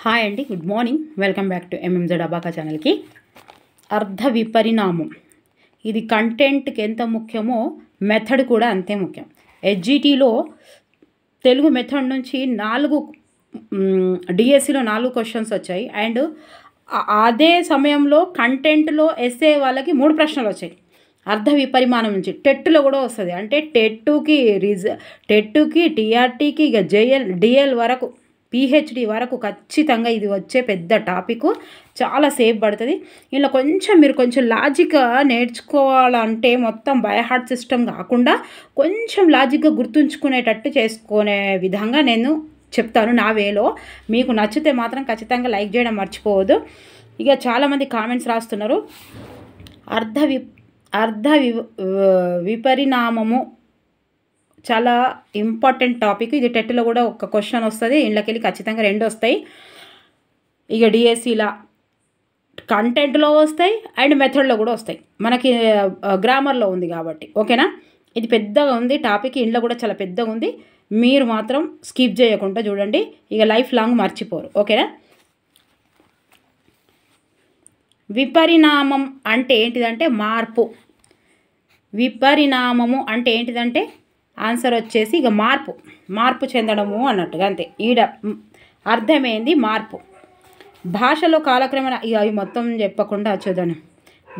Hi అండి, good morning. Welcome back to ఎంఎంజెడ్ abaca ఛానల్కి. అర్ధ విపరిణామం ఇది కంటెంట్కి ఎంత ముఖ్యమో మెథడ్ కూడా అంతే ముఖ్యం. ఎస్జిటిలో తెలుగు మెథడ్ నుంచి 4 డిఎస్సిలో 4 క్వశ్చన్స్ వచ్చాయి. అండ్ అదే సమయంలో కంటెంట్లో ఎస్ఏ వాళ్ళకి 3 ప్రశ్నలు వచ్చాయి. అర్ధ విపరిమాణం నుంచి టెట్లో కూడా వస్తుంది. అంటే టెట్టుకి టీఆర్టీకి ఇక డిఎల్ వరకు పిహెచ్డి వరకు ఖచ్చితంగా ఇది వచ్చే పెద్ద టాపిక్. చాలా సేఫ్ పడుతుంది. ఇలా మీరు కొంచెం లాజిక్గా నేర్చుకోవాలంటే మొత్తం బైహార్ట్ సిస్టమ్ కాకుండా కొంచెం లాజిక్గా గుర్తుంచుకునేటట్టు చేసుకునే విధంగా నేను చెప్తాను నా వేలో. మీకు నచ్చితే మాత్రం ఖచ్చితంగా లైక్ చేయడం మర్చిపోవద్దు. ఇక చాలామంది కామెంట్స్ రాస్తున్నారు. అర్ధ విపరిణామము చాలా ఇంపార్టెంట్ టాపిక్. ఇది టెట్లో కూడా ఒక క్వశ్చన్ వస్తుంది, ఇంట్లోకి ఖచ్చితంగా 2 వస్తాయి. ఇక డిఎస్సిలా కంటెంట్లో వస్తాయి అండ్ మెథడ్లో కూడా వస్తాయి. మనకి గ్రామర్లో ఉంది కాబట్టి ఓకేనా. ఇది పెద్దగా ఉంది టాపిక్, ఇంట్లో కూడా చాలా పెద్దగా ఉంది. మీరు మాత్రం స్కిప్ చేయకుండా చూడండి, ఇక లైఫ్ లాంగ్ మర్చిపోరు ఓకేనా. విపరిణామం అంటే ఏంటిదంటే మార్పు. విపరిణామము అంటే ఏంటిదంటే ఆన్సర్ వచ్చేసి ఇక మార్పు చెందడము అన్నట్టుగా అంతే. ఈడ అర్థమైంది మార్పు. భాషలో కాలక్రమేణా ఇక అవి మొత్తం చెప్పకుండా చూద్దాం.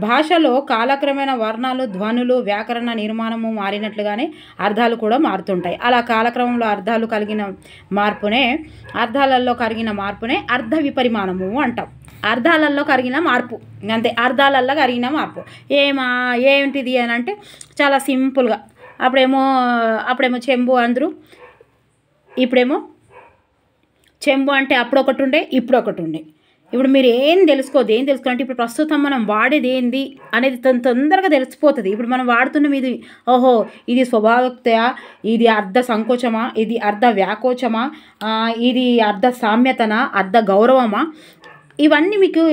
భాషలో కాలక్రమేణా వర్ణాలు, ధ్వనులు, వ్యాకరణ నిర్మాణము మారినట్లుగానే అర్థాలు కూడా మారుతుంటాయి. అలా కాలక్రమంలో అర్థాలలో కరిగిన మార్పునే అర్ధ విపరిమాణము అంటాం. అర్థాలలో కరిగిన మార్పు అంతే. అర్థాలలో కరిగిన మార్పు ఏంటిది అని అంటే చాలా సింపుల్గా అప్పుడేమో చెంబు అందరూ, ఇప్పుడేమో చెంబు అంటే అప్పుడు ఒకటి ఉండే, ఇప్పుడు ఒకటి ఉండే. ఇప్పుడు మీరు ఏం తెలుసుకోవాలంటే ఇప్పుడు ప్రస్తుతం మనం వాడేది ఏంది అనేది తొందరగా తెలిసిపోతుంది. ఇప్పుడు మనం వాడుతున్నాం ఇది, ఓహో ఇది స్వభావోక్తయా, ఇది అర్ధ సంకోచమా, ఇది అర్ధ వ్యాకోచమా, ఇది అర్ధ సామ్యతనా, అర్ధ గౌరవమా, ఇవన్నీ మీకు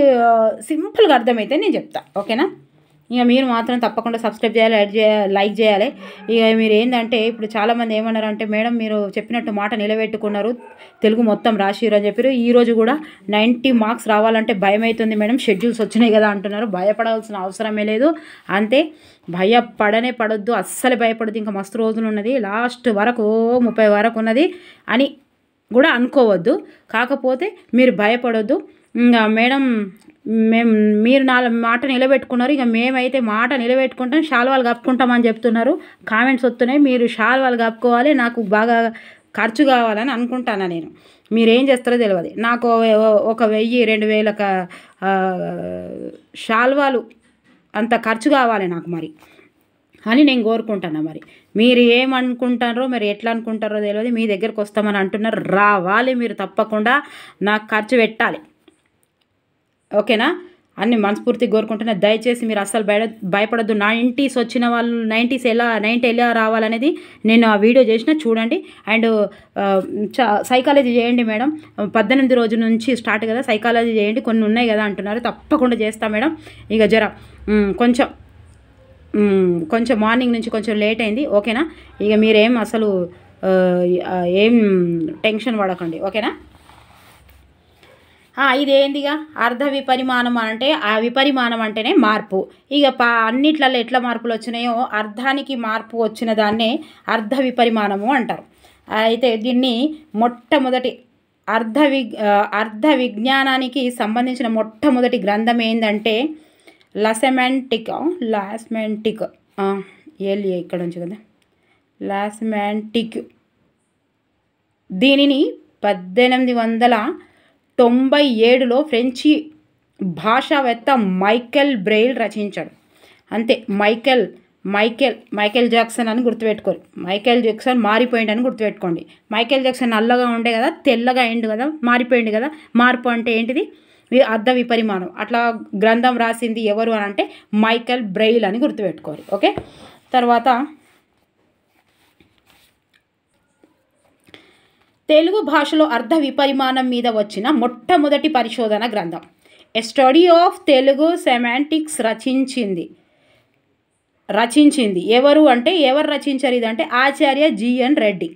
సింపుల్గా అర్థమైతే నేను చెప్తా ఓకేనా. ఇక మీరు మాత్రం తప్పకుండా సబ్స్క్రైబ్ చేయాలి, లైక్ చేయాలి. ఇక మీరు ఏంటంటే ఇప్పుడు చాలామంది ఏమన్నారంటే, మేడం మీరు చెప్పినట్టు మాట నిలబెట్టుకున్నారు, తెలుగు మొత్తం రాసిరు అని చెప్పారు. ఈరోజు కూడా 90 మార్క్స్ రావాలంటే భయం అవుతుంది మేడం, షెడ్యూల్స్ వచ్చినాయి కదా అంటున్నారు. భయపడాల్సిన అవసరమే లేదు. అంతే, పడొద్దు, అస్సలు భయపడద్దు. ఇంకా మస్తు రోజులు ఉన్నది, లాస్ట్ వరకు 30 వరకు ఉన్నది అని కూడా అనుకోవద్దు. కాకపోతే మీరు భయపడొద్దు. ఇంకా మేడం మీరు మాట నిలబెట్టుకున్నారు, ఇక మేమైతే మాట నిలబెట్టుకుంటాం, శాల్వాలు కప్పుకుంటామని చెప్తున్నారు. కామెంట్స్ వస్తున్నాయి, మీరు శాల్వాలు కప్పుకోవాలి, నాకు బాగా ఖర్చు కావాలని అనుకుంటాను నేను. మీరేం చేస్తారో తెలియదు నాకు. 1000-2000 శాల్వాలు అంత ఖర్చు కావాలి నాకు మరి అని నేను కోరుకుంటున్నా. మరి మీరు ఏమనుకుంటారో, మరి ఎట్లా అనుకుంటారో తెలియదు. మీ దగ్గరకు వస్తామని అంటున్నారు, రావాలి మీరు తప్పకుండా, నాకు ఖర్చు పెట్టాలి ఓకేనా. అన్ని మనస్ఫూర్తిగా కోరుకుంటున్నా. దయచేసి మీరు అస్సలు భయపడద్దు. 90s వచ్చిన వాళ్ళు 90 ఎలా రావాలనేది నేను ఆ వీడియో చేసిన, చూడండి. అండ్ సైకాలజీ చేయండి మేడం, 18 రోజుల నుంచి స్టార్ట్ కదా, సైకాలజీ చేయండి, కొన్ని ఉన్నాయి కదా అంటున్నారు. తప్పకుండా చేస్తా మేడం. ఇక కొంచెం మార్నింగ్ నుంచి కొంచెం లేట్ అయింది ఓకేనా. ఇక మీరేం అసలు ఏం టెన్షన్ పడకండి ఓకేనా. ఇదేందిగా అర్ధ విపరిమాణం అంటే, ఆ విపరిమాణం అంటేనే మార్పు. ఇక అన్నిట్లలో ఎట్లా మార్పులు వచ్చినాయో అర్ధానికి మార్పు వచ్చిన దాన్నే అర్ధ విపరిమాణము అంటారు. అయితే దీన్ని మొట్టమొదటి అర్ధ విజ్ఞానానికి సంబంధించిన మొట్టమొదటి గ్రంథం ఏంటంటే లాస్మెటిక్ ఇక్కడ నుంచి కదా, లాస్మెటిక్. దీనిని 1897లో ఫ్రెంచి భాషావేత్త మైకెల్ బ్రెయిల్ రచించాడు. అంతే. మైకెల్ జాక్సన్ అని గుర్తుపెట్టుకోరు. మైకెల్ జాక్సన్ మారిపోయింది అని గుర్తుపెట్టుకోండి. మైకెల్ జాక్సన్ నల్లగా ఉండే కదా, తెల్లగా అయిండు కదా, మారిపోయింది కదా. మార్పు అంటే ఏంటిది? అర్ధ విపరిమాణం. అట్లా గ్రంథం రాసింది ఎవరు అని అంటే మైకెల్ బ్రెయిల్ అని గుర్తుపెట్టుకోరు ఓకే. తర్వాత తెలుగు భాషలో అర్ధ విపరిమాణం మీద వచ్చిన మొట్టమొదటి పరిశోధన గ్రంథం ఎ స్టడీ ఆఫ్ తెలుగు సెమాంటిక్స్ రచించింది ఎవరు అంటే, ఎవరు రచించారు ఇదంటే ఆచార్య జిఎన్ రెడ్డి.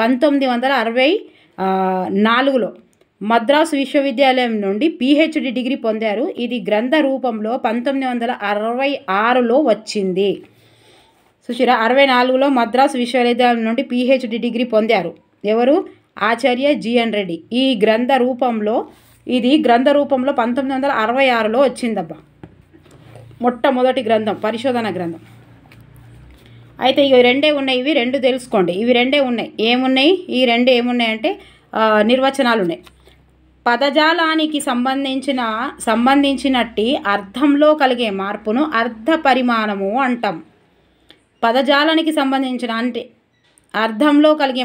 1960 4లో మద్రాసు విశ్వవిద్యాలయం నుండి పిహెచ్డి డిగ్రీ పొందారు. ఇది గ్రంథ రూపంలో 1966లో వచ్చింది. సుశీరా 64లో మద్రాసు విశ్వవిద్యాలయం నుండి పిహెచ్డి డిగ్రీ పొందారు. ఎవరు? ఆచార్య జిఎన్ రెడ్డి. ఇది గ్రంథ రూపంలో 1966లో వచ్చిందబ్బా. మొట్టమొదటి గ్రంథం, పరిశోధన గ్రంథం. అయితే ఇవి రెండే ఉన్నాయి. ఇవి రెండు తెలుసుకోండి. ఇవి రెండే ఉన్నాయి. ఏమున్నాయి? ఈ రెండు ఏమున్నాయంటే నిర్వచనాలు ఉన్నాయి. పదజాలానికి సంబంధించినట్టి అర్థంలో కలిగే మార్పును అర్థ పరిమాణము అంటాం. పదజాలానికి సంబంధించిన అంటే అర్థంలో కలిగే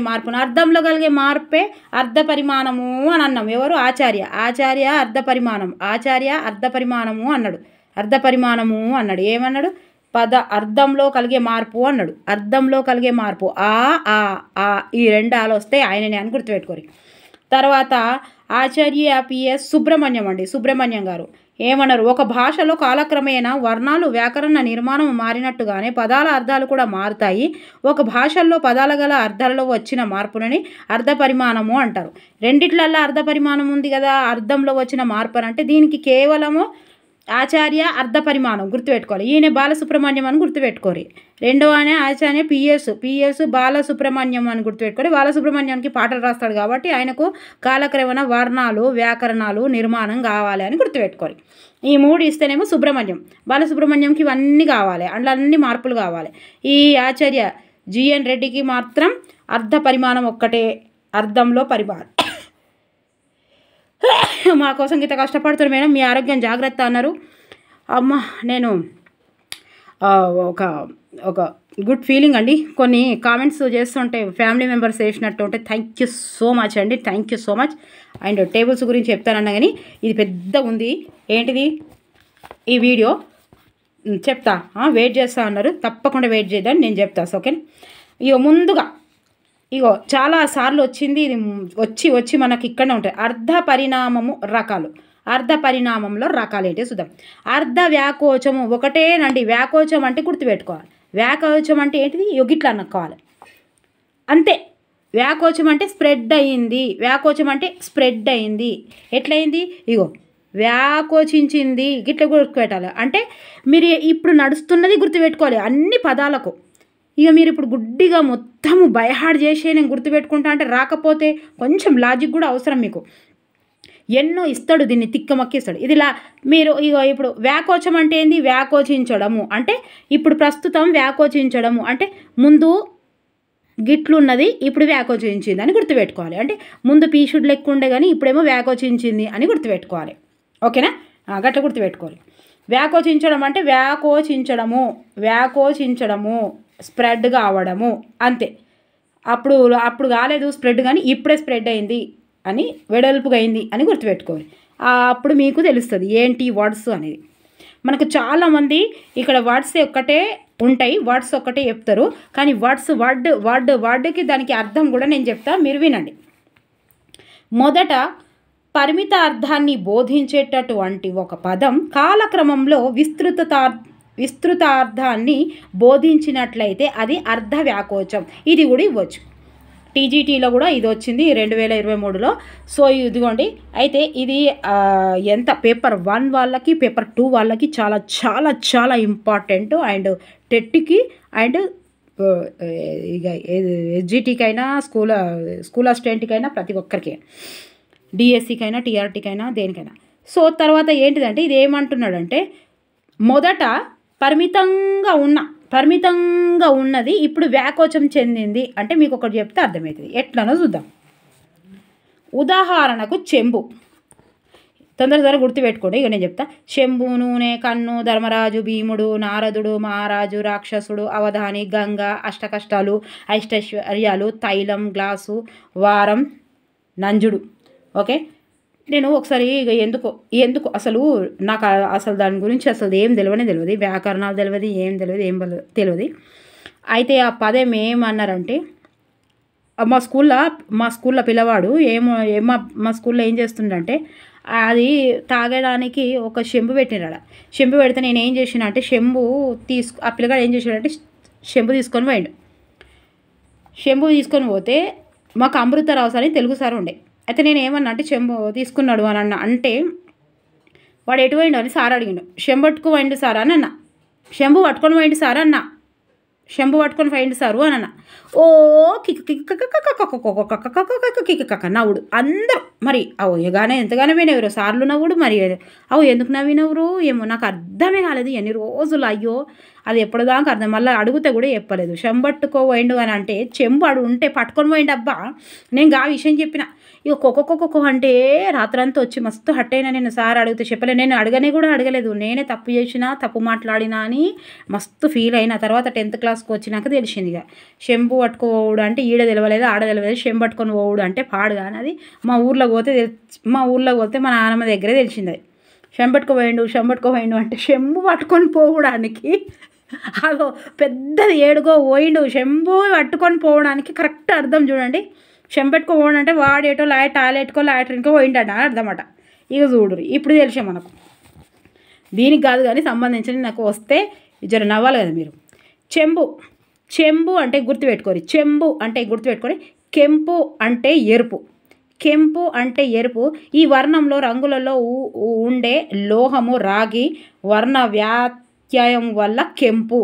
మార్పే అర్ధ పరిమాణము అని అన్నాం. ఎవరు? ఆచార్య అర్ధ పరిమాణము అన్నాడు. ఏమన్నాడు? అర్థంలో కలిగే మార్పు అన్నాడు. అర్థంలో కలిగే మార్పు ఆ ఈ రెండు ఆలు వస్తే ఆయననే అని గుర్తుపెట్టుకోరు. తర్వాత ఆచార్య పిఎస్ సుబ్రహ్మణ్యం గారు ఏమన్నారు? ఒక భాషలో కాలక్రమేణా వర్ణాలు, వ్యాకరణ నిర్మాణం మారినట్టుగానే పదాల అర్థాలు కూడా మారుతాయి. ఒక భాషల్లో పదాల గల అర్థాలలో వచ్చిన మార్పులని అర్ధ పరిమాణము అంటారు. రెండిట్లల్లో అర్ధ పరిమాణం ఉంది కదా. అర్థంలో వచ్చిన మార్పు అంటే దీనికి కేవలము ఆచార్య అర్ధ పరిమాణం గుర్తుపెట్టుకోవాలి. ఈయన బాలసుబ్రహ్మణ్యం అని గుర్తుపెట్టుకోరు. రెండో ఆయన ఆచార్య పిఎస్ బాలసుబ్రహ్మణ్యం అని గుర్తుపెట్టుకోరు. బాలసుబ్రహ్మణ్యానికి పాటలు రాస్తాడు కాబట్టి ఆయనకు కాలక్రమేణ వర్ణాలు, వ్యాకరణాలు నిర్మాణం కావాలి అని గుర్తుపెట్టుకోరు. ఈ 3 ఇస్తేనేమో సుబ్రహ్మణ్యం. బాలసుబ్రహ్మణ్యంకి ఇవన్నీ కావాలి, అందులో అన్ని మార్పులు కావాలి. ఈ ఆచార్య జిఎన్ రెడ్డికి మాత్రం అర్ధ పరిమాణం ఒక్కటే, అర్థంలో పరిమాణం. మా కోసం ఇంత కష్టపడుతున్నారు మేడం, మీ ఆరోగ్యం జాగ్రత్త అన్నారు. అమ్మ నేను ఒక గుడ్ ఫీలింగ్ అండి. కొన్ని కామెంట్స్ చేస్తుంటే ఫ్యామిలీ మెంబర్స్ చేసినట్టు ఉంటే థ్యాంక్ యూ సో మచ్ అండి. అండ్ టేబుల్స్ గురించి చెప్తానన్నా కానీ ఇది పెద్ద ఉంది. ఏంటిది ఈ వీడియో చెప్తా, వెయిట్ చేస్తా అన్నారు. తప్పకుండా వెయిట్ చేద్దాం, నేను చెప్తా. ఓకే, ముందుగా చాలా సార్లు వచ్చింది ఇది. వచ్చి మనకి ఇక్కడనే ఉంటాయి అర్ధ పరిణామంలో రకాలు ఏంటి చూద్దాం. అర్ధ వ్యాకోచము ఒకటేనండి. వ్యాకోచం అంటే గుర్తుపెట్టుకోవాలి. వ్యాకోచం అంటే ఏంటిది? గిట్లా అనుకోవాలి అంతే. వ్యాకోచం అంటే స్ప్రెడ్ అయింది. ఎట్లయింది? వ్యాకోచించింది, గిట్ల గుర్తుపెట్టాలి. అంటే మీరు ఇప్పుడు నడుస్తున్నది గుర్తుపెట్టుకోవాలి అన్ని పదాలకు. మీరు ఇప్పుడు గుడ్డిగా మొత్తము బైహార్డ్ చేసే నేను గుర్తుపెట్టుకుంటా అంటే రాకపోతే కొంచెం లాజిక్ కూడా అవసరం మీకు. ఎన్నో ఇస్తాడు, దీన్ని తిక్కమక్కిస్తాడు. మీరు ఇప్పుడు వ్యాకోచం అంటే ఏంది? వ్యాకోచించడము అంటే ఇప్పుడు ప్రస్తుతం వ్యాకోచించడము అంటే ముందు గిట్లున్నది, ఇప్పుడు వ్యాకోచించింది అని గుర్తుపెట్టుకోవాలి. అంటే ముందు పీషుడ్ లెక్క ఉండే కానీ ఇప్పుడేమో వ్యాకోచించింది అని గుర్తుపెట్టుకోవాలి. ఓకేనా? గట్ల గుర్తుపెట్టుకోవాలి. వ్యాకోచించడం అంటే వ్యాకోచించడము స్ప్రెడ్ కావడము అంతే. అప్పుడు కాలేదు స్ప్రెడ్, కానీ ఇప్పుడే స్ప్రెడ్ అయింది అని, వెడల్పుగా అయింది అని గుర్తుపెట్టుకోవాలి. అప్పుడు మీకు తెలుస్తుంది ఏంటి వర్డ్స్ అనేది. మనకు చాలామంది ఇక్కడ వర్డ్స్ ఒక్కటే ఉంటాయి, వర్డ్స్ ఒక్కటే చెప్తారు. కానీ వర్డ్కి దానికి అర్థం కూడా నేను చెప్తా, మీరు వినండి. మొదట పరిమిత అర్థాన్ని బోధించేటటువంటి ఒక పదం కాలక్రమంలో విస్తృత అర్థాన్ని బోధించినట్లయితే అది అర్ధ వ్యాకోచం. ఇది కూడా ఇవ్వచ్చు. టీజీటీలో కూడా ఇది వచ్చింది 2023లో. సో ఇదిగోండి. అయితే ఇది ఎంత పేపర్ 1 వాళ్ళకి, పేపర్ 2 వాళ్ళకి చాలా చాలా చాలా ఇంపార్టెంట్. అండ్ టెట్కి అండ్ ఇక ఎస్జిటికైనా స్కూల్ అసిస్టెంట్కైనా ప్రతి ఒక్కరికి, డిఎస్సికైనా టీఆర్టీకైనా దేనికైనా. సో తర్వాత ఏంటిదంటే ఇది ఏమంటున్నాడంటే మొదట పరిమితంగా ఉన్నది ఇప్పుడు వ్యాకోచం చెందింది అంటే మీకు ఒకటి చెప్తే అర్థమవుతుంది. ఎట్లనో చూద్దాం. ఉదాహరణకు చెంబు. తొందరగా గుర్తుపెట్టుకోండి. ఇక నేను చెప్తా. చెంబు, నూనె, కన్ను, ధర్మరాజు, భీముడు, నారదుడు, మహారాజు, రాక్షసుడు, అవధాని, గంగ, అష్టకష్టాలు, ఐష్టైశ్వర్యాలు, తైలం, గ్లాసు, వారం, నంజుడు. ఓకే, నేను ఒకసారి ఎందుకు అసలు నాకు అసలు దాని గురించి అసలు ఏం తెలియదు, వ్యాకరణాలు తెలియదు, ఏం తెలియదు. అయితే ఆ పదం ఏమన్నారంటే మా స్కూల్లో పిల్లవాడు మా స్కూల్లో ఏం చేస్తుండంటే అది తాగడానికి ఒక చెంబు పెట్టినాడు. చెంబు పెడితే నేను ఏం చేసిన అంటే ఆ పిల్లగాడు ఏం చేసాడంటే చెంబు తీసుకొని పోయాడు. చెంబు తీసుకొని పోతే మాకు అమృతరావు సార్ అని తెలుగు సార్ ఉండే. అయితే నేను ఏమన్నా అంటే చెంబు తీసుకున్నాడు అని అన్న అంటే వాడు ఎటు పోయిండు అని సార్ అడిగిండు. చెంబు పట్టుకు పోయిండు సార్ అని అన్న. చెంబు పట్టుకొని పోయిండు సార్ అన్న. చెంబు పట్టుకొని పోయిండు సారు అని అన్న. ఓ కిక్ కిక్ కిక్ నవ్వుడు అందరూ. మరి అవు ఎగానే ఎంతగానో వినవరు సార్లు నవ్వుడు. మరి అవు ఎందుకు నవ్వినవరు ఏమో నాకు అర్థమే కాలేదు ఎన్ని రోజులు. అయ్యో అది ఎప్పటిదాకా అర్థం. మళ్ళీ అడిగితే కూడా చెప్పలేదు. చెంబట్టుకో పోయిండు అని అంటే చెంబు అడు ఉంటే పట్టుకొని పోయిండు అబ్బా. నేను ఆ విషయం చెప్పిన. ఇక కొక్కొక్కొక్క అంటే రాత్రంతా వచ్చి మస్తు హట్ అయినా. నేను సార్ అడిగితే చెప్పలేదు. నేను అడగనే కూడా అడగలేదు. నేనే తప్పు చేసినా తప్పు మాట్లాడినా అని మస్తు ఫీల్ అయిన. తర్వాత 10th క్లాస్కి వచ్చినాక తెలిసింది. ఇక చెంబు పట్టుకోవుడు అంటే ఈడ తెలవలేదు ఆడ తెలవలేదు. చెంబు పట్టుకొని పోవుడు అంటే పాడు కానీ అది మా ఊర్లో పోతే మా నాన్నమ్మ దగ్గరే తెలిసింది. అది చెంబట్టుకోపోయిండు అంటే చెంబు పట్టుకొని పోవడానికి అదో పెద్దది ఏడుగో పోయిండు. చెంబు పట్టుకొని పోవడానికి కరెక్ట్ అర్థం చూడండి. చెంబెట్టుకో పోవడం అంటే వాడేటో టాయిలెట్కో లాట్రిన్కో పోయిండట అర్థమట. ఇక చూడురు ఇప్పుడు తెలిసే మనకు. దీనికి కాదు కానీ సంబంధించిన నాకు వస్తే జర నవ్వాలి కదా మీరు. చెంబు అంటే గుర్తుపెట్టుకోరు. చెంబు అంటే గుర్తుపెట్టుకొని. కెంపు అంటే ఎరుపు. కెంపు అంటే ఎరుపు. ఈ వర్ణంలో రంగులలో ఉండే లోహము రాగి వర్ణ వ్యాత్యయం వల్ల కెంపు.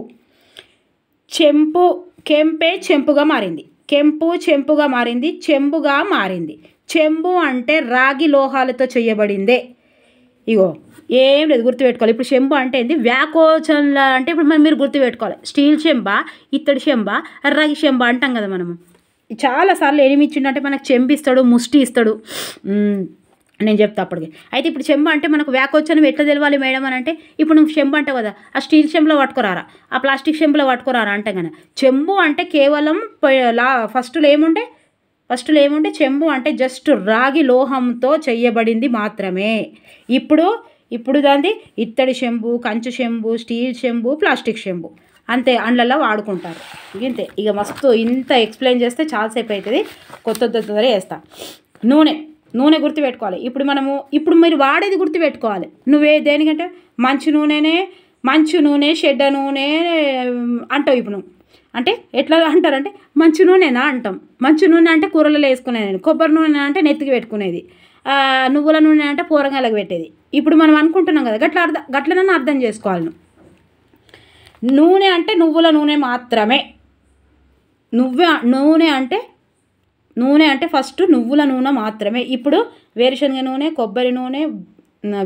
కెంపే చెంపుగా మారింది. కెంపు చెంపుగా మారింది. చెంబుగా మారింది. చెంబు అంటే రాగి లోహాలతో చేయబడిందే. ఇగో ఏం లేదు గుర్తుపెట్టుకోవాలి. ఇప్పుడు చెంబు అంటే ఏంది వ్యాకోచంలా అంటే ఇప్పుడు మీరు గుర్తుపెట్టుకోవాలి. స్టీల్ చెంబ ఇత్తడి చెంబ రాగి చెంబ అంటాం కదా మనము. చాలాసార్లు ఏమి ఇచ్చిండంటే మనకు చెంబు ఇస్తాడు ముష్టి ఇస్తాడు. నేను చెప్తా అప్పటికి. అయితే ఇప్పుడు చెంబు అంటే మనకు వ్యాకోచనం ఎట్లా తెలవాలి మేడం అని అంటే ఇప్పుడు నువ్వు చెంబు అంటావు కదా ఆ స్టీల్ చెంబులో పట్టుకోరారా ఆ ప్లాస్టిక్ చెంబులో పట్టుకోరారా అంటాం కదా. చెంబు అంటే కేవలం ఫస్ట్లో ఏముంటే చెంబు అంటే జస్ట్ రాగి లోహంతో చేయబడింది మాత్రమే. ఇప్పుడు దాన్ని ఇత్తడి చెంబు కంచు చెంబు స్టీల్ చెంబు ప్లాస్టిక్ చెంబు అంతే అందులో వాడుకుంటారు. ఇంతే ఇక మస్తు ఇంత ఎక్స్ప్లెయిన్ చేస్తే చాలాసేపు అవుతుంది. కొత్త వేస్తా. నూనె గుర్తుపెట్టుకోవాలి. ఇప్పుడు మీరు వాడేది గుర్తుపెట్టుకోవాలి. నువ్వే దేనికంటే మంచి నూనె చెడ్డ నూనె అంటావు. ఇప్పుడు నువ్వు అంటే ఎట్లా అంటారంటే మంచి నూనెనా అంటాం. మంచి నూనె అంటే కూరలలో వేసుకునేది. కొబ్బరి నూనె అంటే నెత్తికి పెట్టుకునేది. నువ్వుల నూనె అంటే పూరగాయలకు పెట్టేది. ఇప్పుడు మనం అనుకుంటున్నాం కదా గట్లనన్నా అర్థం చేసుకోవాలి. నూనె అంటే నువ్వుల నూనె మాత్రమే. నూనె అంటే ఫస్ట్ నువ్వుల నూనె మాత్రమే. ఇప్పుడు వేరుశనగ నూనె కొబ్బరి నూనె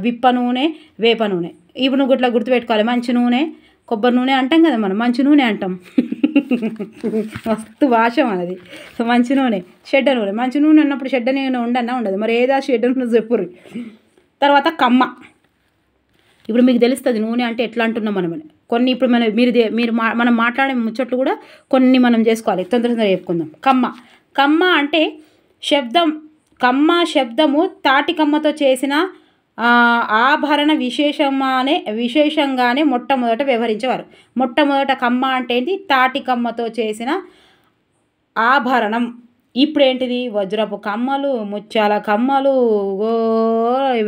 విప్ప నూనె వేప నూనె. ఇప్పుడు నువ్వు ఇట్లా గుర్తుపెట్టుకోవాలి. మంచి నూనె కొబ్బరి నూనె అంటాం కదా మనం మంచి నూనె అంటాం. మస్తు భాష మనది. మంచి నూనె చెడ్డ నూనె. మంచి నూనె అన్నప్పుడు చెడ్డ నూనె ఉండదు. మరి ఏదా చెడ్డ నూనె చెప్పుర్రి. తర్వాత కమ్మ. ఇప్పుడు మీకు తెలుస్తుంది నూనె అంటే ఎట్లా అంటున్నాం మనం. కొన్ని ఇప్పుడు మనం మాట్లాడే ముచ్చట్లు కూడా కొన్ని మనం చేసుకోవాలి. తొందరగా చెప్పుకుందాం. కమ్మ అంటే శబ్దము తాటి కమ్మతో చేసిన ఆభరణ విశేషంగానే మొట్టమొదట వ్యవహరించేవారు. మొట్టమొదట కమ్మ అంటే ఏంటి తాటి కమ్మతో చేసిన ఆభరణం. ఇప్పుడు ఏంటిది వజ్రపు కమ్మలు ముత్యాల కమ్మలు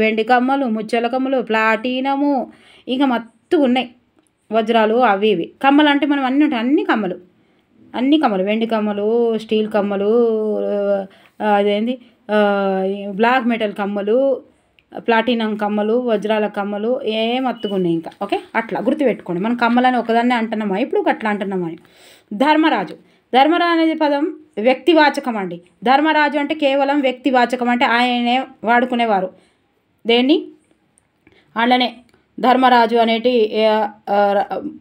వెండి కమ్మలు ముత్యాల కమ్మలు ప్లాటినము ఇంకా మత్తుగా ఉన్నాయి వజ్రాలు అవి ఇవి. కమ్మలు అంటే మనం అన్నీ ఉంటాయి. అన్ని కమ్మలు వెండి కమ్మలు స్టీల్ కమ్మలు అదేంది బ్లాక్ మెటల్ కమ్మలు ప్లాటినం కమ్మలు వజ్రాల కమ్మలు మత్తుకున్నాయి ఇంకా. ఓకే అట్లా గుర్తుపెట్టుకోండి. మనం కమ్మలని ఒకదాన్నే అంటున్నామా ఇప్పుడు అట్లా అంటున్నామా అని. ధర్మరాజు అనేది పదం వ్యక్తివాచకం అండి. ధర్మరాజు అంటే కేవలం వ్యక్తివాచకం అంటే ఆయనే వాడుకునేవారు. దేన్ని వాళ్ళనే ధర్మరాజు అనేటి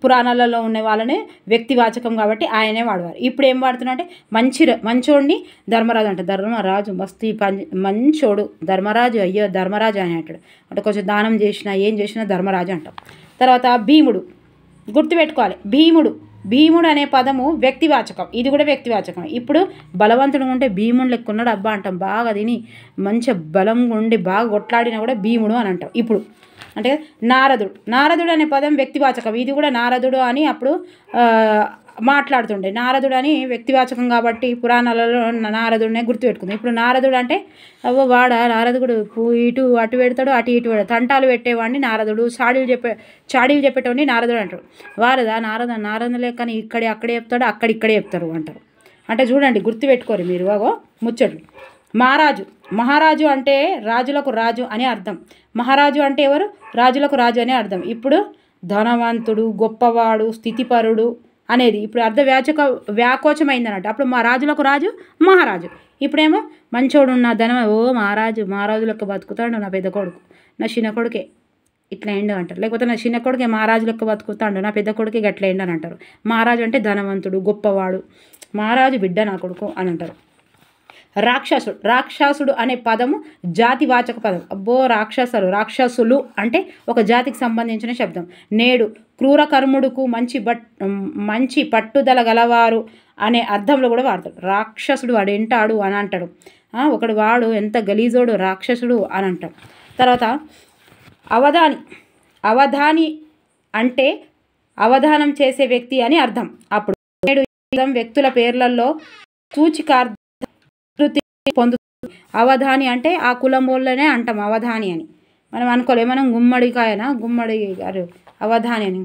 పురాణాలలో ఉన్న వాళ్ళనే వ్యక్తివాచకం కాబట్టి ఆయనే వాడేవారు. ఇప్పుడు ఏం వాడుతున్నా అంటే మంచోడిని ధర్మరాజు అంటే ధర్మరాజు మస్తు మంచోడు ధర్మరాజు అయ్యో ధర్మరాజు అని అంటాడు. అంటే కొంచెం దానం చేసినా ఏం చేసినా ధర్మరాజు అంటాం. తర్వాత భీముడు గుర్తుపెట్టుకోవాలి. భీముడు అనే పదము వ్యక్తివాచకం. ఇది కూడా వ్యక్తివాచకం. ఇప్పుడు బలవంతుడు ఉంటే భీముడు లెక్క ఉన్నాడు అబ్బా అంటాం. బాగా తిని మంచిగా బలంగా ఉండి బాగా కొట్లాడినా కూడా భీముడు అని అంటాం. ఇప్పుడు అంటే నారదుడు అనే పదం వ్యక్తివాచకం. ఇది కూడా నారదుడు అని అప్పుడు మాట్లాడుతుండే. నారదుడు అని వ్యక్తివాచకం కాబట్టి పురాణాలలో నారదుడినే గుర్తుపెట్టుకుంది. ఇప్పుడు నారదుడు అంటే నారదుడు ఇటు అటు పెడతాడు అటు ఇటు పెడతాడు. తంటాలు పెట్టేవాడిని నారదుడు. చాడీలు చెప్పేటోడిని నారదుడు అంటారు. నారద లేకని అక్కడే చెప్తాడు అక్కడిక్కడే చెప్తారు అంటారు. అంటే చూడండి గుర్తుపెట్టుకోరు మీరు అగో ముచ్చట్లు. మహారాజు, మహారాజు అంటే రాజులకు రాజు అని అర్థం. మహారాజు అంటే ఎవరు? రాజులకు రాజు అని అర్థం. ఇప్పుడు ధనవంతుడు, గొప్పవాడు, స్థితిపరుడు అనేది ఇప్పుడు వ్యాకోచమైంది అన్నట్టు. అప్పుడు మా రాజులకు రాజు మహారాజు. ఇప్పుడేమో మంచోడు నా ధనం, ఓ మహారాజు, మహారాజు లెక్క బతుకుతాడు నా పెద్ద కొడుకు, నా చిన్న కొడుకే ఇట్లా ఎండు అంటారు. లేకపోతే నా చిన్న కొడుకే మహారాజు లెక్క బతుకుతాడు, నా పెద్ద కొడుకే గట్ల ఎండు అని అంటారు. మహారాజు అంటే ధనవంతుడు, గొప్పవాడు, మహారాజు బిడ్డ నా కొడుకు అని అంటారు. రాక్షసుడు, రాక్షసుడు అనే పదము జాతివాచక పదం. అబ్బో రాక్షసులు అంటే ఒక జాతికి సంబంధించిన శబ్దం. నేడు క్రూరకర్ముడుకు మంచి పట్టుదల గలవారు అనే అర్థంలో కూడా వాడతాడు. రాక్షసుడు వాడేంటాడు అని అంటాడు. ఒకడు వాడు ఎంత గలీజోడు రాక్షసుడు అని అంటాడు. తర్వాత అవధాని అంటే అవధానం చేసే వ్యక్తి అని అర్థం. అప్పుడు నేడు వ్యక్తుల పేర్లలో సూచికార్థ పొందుతుంది. అవధాని అంటే ఆ కులం వాళ్ళనే అంటాం అవధాని అని. మనం అనుకోలే, మనం గుమ్మడి గారు అవధాని అని.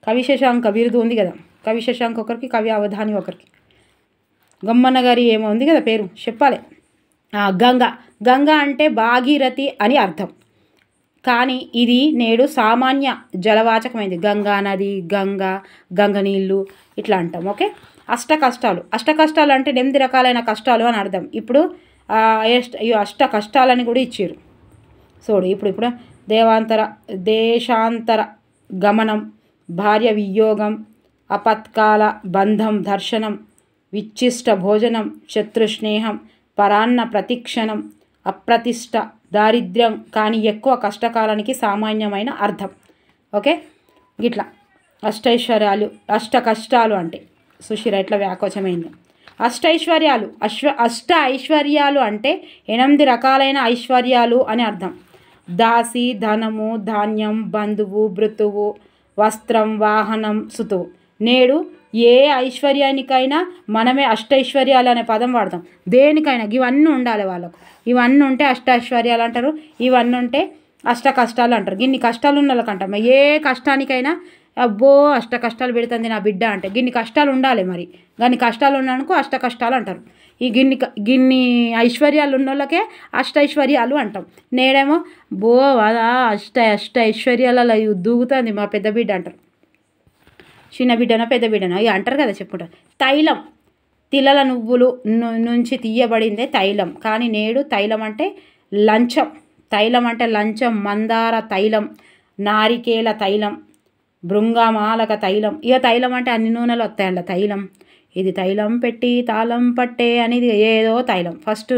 కవి శశాంక బిరుదు ఉంది కదా, కవి శశాంక్ ఒకరికి, కవి అవధాని ఒకరికి. గమ్మన్న గారి ఏమో ఉంది కదా పేరు చెప్పాలి. గంగ అంటే భాగీరథి అని అర్థం. కానీ ఇది నేడు సామాన్య జలవాచకమైంది. గంగా నది, గంగ నీళ్ళు ఇట్లా అంటాం. ఓకే. అష్ట కష్టాలు అంటే 8 రకాలైన కష్టాలు అని అర్థం. ఇప్పుడు అష్ట కష్టాలని కూడా ఇచ్చారు చూడు. ఇప్పుడు దేశాంతర గమనం, భార్య వియోగం, అపత్కాల బంధం, దర్శనం, విచ్చిష్ట భోజనం, శత్రుస్నేహం, పరాన్న ప్రతిక్షణం, అప్రతిష్ట, దారిద్ర్యం కానీ ఎక్కువ కష్టకాలానికి సామాన్యమైన అర్థం. ఓకే. ఇట్లా అష్టైశ్వర్యాలు, అష్ట కష్టాలు అంటే సుశీర ఇట్లా వ్యాకోచమైంది. అష్ట ఐశ్వర్యాలు అంటే 8 రకాలైన ఐశ్వర్యాలు అని అర్థం. దాసి, ధనము, ధాన్యం, బంధువు, భృతువు, వస్త్రం, వాహనం, సుతువు. నేడు ఏ ఐశ్వర్యానికైనా మనమే అష్టైశ్వర్యాలు అనే పదం వాడతాం. దేనికైనా ఇవన్నీ ఉండాలి వాళ్ళకు. ఇవన్నీ ఉంటే అష్టైశ్వర్యాలు అంటారు, ఇవన్నీ ఉంటే అష్ట కష్టాలు అంటారు. ఇన్ని కష్టాలు ఉన్న వాళ్ళకంటాం. ఏ కష్టానికైనా అబ్బో అష్ట కష్టాలు పెడుతుంది నా బిడ్డ అంటే గిన్ని కష్టాలు ఉండాలి. మరి కానీ కష్టాలు ఉన్నానుకో అష్ట కష్టాలు అంటారు. ఈ గిన్ని ఐశ్వర్యాలు ఉన్న వాళ్ళకే అష్టైశ్వర్యాలు అంటాం. నేడేమో బో అదా అష్ట ఐశ్వర్యాలలో దూగుతుంది మా పెద్ద బిడ్డ అంటారు. చిన్న బిడ్డనా పెద్ద బిడ్డనా ఇక అంటారు కదా చెప్పుకుంటారు. తైలం, తిలల నువ్వులు నుంచి తీయబడిందే తైలం. కానీ నేడు తైలం అంటే లంచం. తైలం అంటే లంచం. మందార తైలం, నారికేల తైలం, భృంగమాలక తైలం. ఇక తైలం అంటే అన్ని నూనెలు వస్తాయంట తైలం. ఇది తైలం పెట్టి తాళం పట్టే అనేది ఏదో తైలం. ఫస్ట్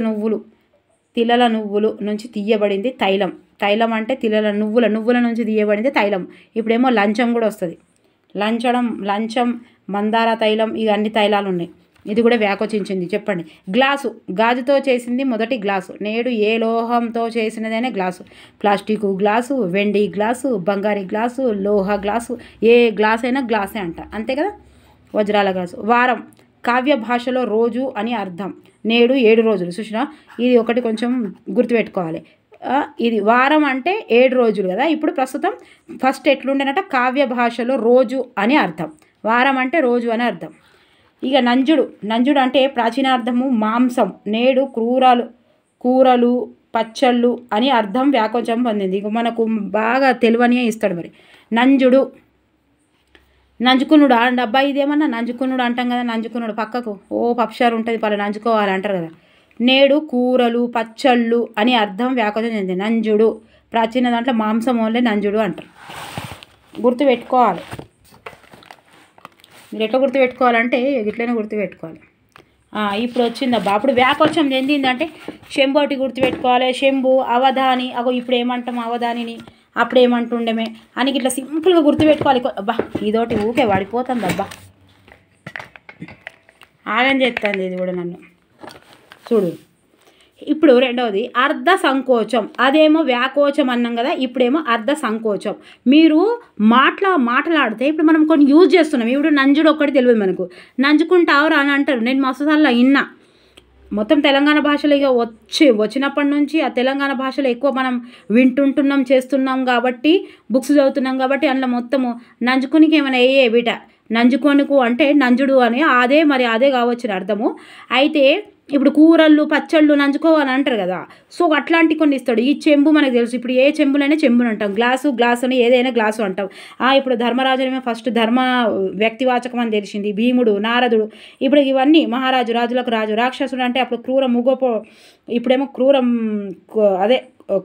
తిలల నువ్వులు నుంచి తీయబడింది తైలం. తైలం అంటే తిలల నువ్వుల నుంచి తీయబడింది తైలం. ఇప్పుడేమో లంచం కూడా వస్తుంది. లంచం, మందార తైలం, ఇక అన్ని తైలాలు ఉన్నాయి. ఇది కూడా వ్యాకోచించింది. చెప్పండి. గ్లాసు, గాజుతో చేసింది మొదటి గ్లాసు. నేడు ఏ లోహంతో చేసినదైనా గ్లాసు. ప్లాస్టిక్ గ్లాసు, వెండి గ్లాసు, బంగారు గ్లాసు, లోహ గ్లాసు, ఏ గ్లాస్ అయినా గ్లాసే అంట. అంతే కదా. వజ్రాల గ్లాసు. వారం, కావ్య భాషలో రోజు అని అర్థం. నేడు 7 రోజులు. చూసినా ఇది ఒకటి కొంచెం గుర్తుపెట్టుకోవాలి. ఇది వారం అంటే 7 రోజులు కదా. ఇప్పుడు ప్రస్తుతం ఫస్ట్ ఎట్లుండేనట కావ్య భాషలో రోజు అని అర్థం. వారం అంటే రోజు అని అర్థం. ఇక నంజుడు అంటే ప్రాచీనార్థము మాంసం. నేడు కూరలు, పచ్చళ్ళు అని అర్థం వ్యాకోచం పొందింది. ఇక మనకు బాగా తెలివనియే ఇస్తాడు. మరి నంజుకునుడు డబ్బా ఇదేమన్నా నంజుకునుడు అంటాం కదా. నంజుకునుడు పక్కకు పప్షారు ఉంటుంది పలు నంజుకోవాలి అంటారు కదా. నేడు కూరలు, పచ్చళ్ళు అని అర్థం వ్యాకోచం చెందింది. నంజుడు ప్రాచీన దాంట్లో మాంసం ఓన్లే నంజుడు అంటారు. గుర్తుపెట్టుకోవాలి. మీరు ఎట్లా గుర్తుపెట్టుకోవాలంటే ఇట్లనే గుర్తుపెట్టుకోవాలి. ఇప్పుడు వచ్చిందబ్బా. అప్పుడు వ్యాకోచం చెందిందంటే శంభోటి గుర్తుపెట్టుకోవాలి. శంభు, అవధాని. ఇప్పుడు ఏమంటాం అవధానిని, అప్పుడు ఏమంటుండమే అని ఇట్లా సింపుల్గా గుర్తుపెట్టుకోవాలి. అబ్బా ఇదోటి ఊకే పడిపోతుంది అబ్బా. ఆగం చేస్తుంది ఇది కూడా నన్ను. చూడు ఇప్పుడు రెండవది అర్ధ సంకోచం. అదేమో వ్యాకోచం అన్నాం కదా. ఇప్పుడేమో అర్ధ సంకోచం. మీరు మాట్లాడితే ఇప్పుడు మనం కొన్ని యూజ్ చేస్తున్నాం. ఇప్పుడు నంజుడు ఒక్కటి తెలియదు మనకు. నంజుకుంటావురా అని అంటారు. నేను మస్తుసార్లు విన్నా. మొత్తం తెలంగాణ భాషలో ఇక వచ్చినప్పటి నుంచి ఆ తెలంగాణ భాషలో ఎక్కువ మనం వింటుంటున్నాం, చేస్తున్నాం కాబట్టి, బుక్స్ చదువుతున్నాం కాబట్టి అందులో మొత్తము నంజుకునికి ఏమైనా బిట నంజుకొనుకు అంటే నంజుడు అని అదే మరి అదే కావచ్చు అర్థము. అయితే ఇప్పుడు కూరళ్ళు పచ్చళ్ళు నంజుకోవాలని అంటారు కదా, సో అట్లాంటి కొన్ని ఇస్తాడు. ఈ చెంబు మనకు తెలుసు, ఇప్పుడు ఏ చెంబులైనా చెంబుని అంటాం, గ్లాసు అని ఏదైనా గ్లాసు అంటాం. ఇప్పుడు ధర్మరాజునేమో ఫస్ట్ ధర్మ వ్యక్తివాచకం అని తెలిసింది, భీముడు నారదుడు, ఇప్పుడు ఇవన్నీ మహారాజు, రాజులకు రాజు, రాక్షసుడు అంటే అప్పుడు క్రూర ముగపో, ఇప్పుడేమో అదే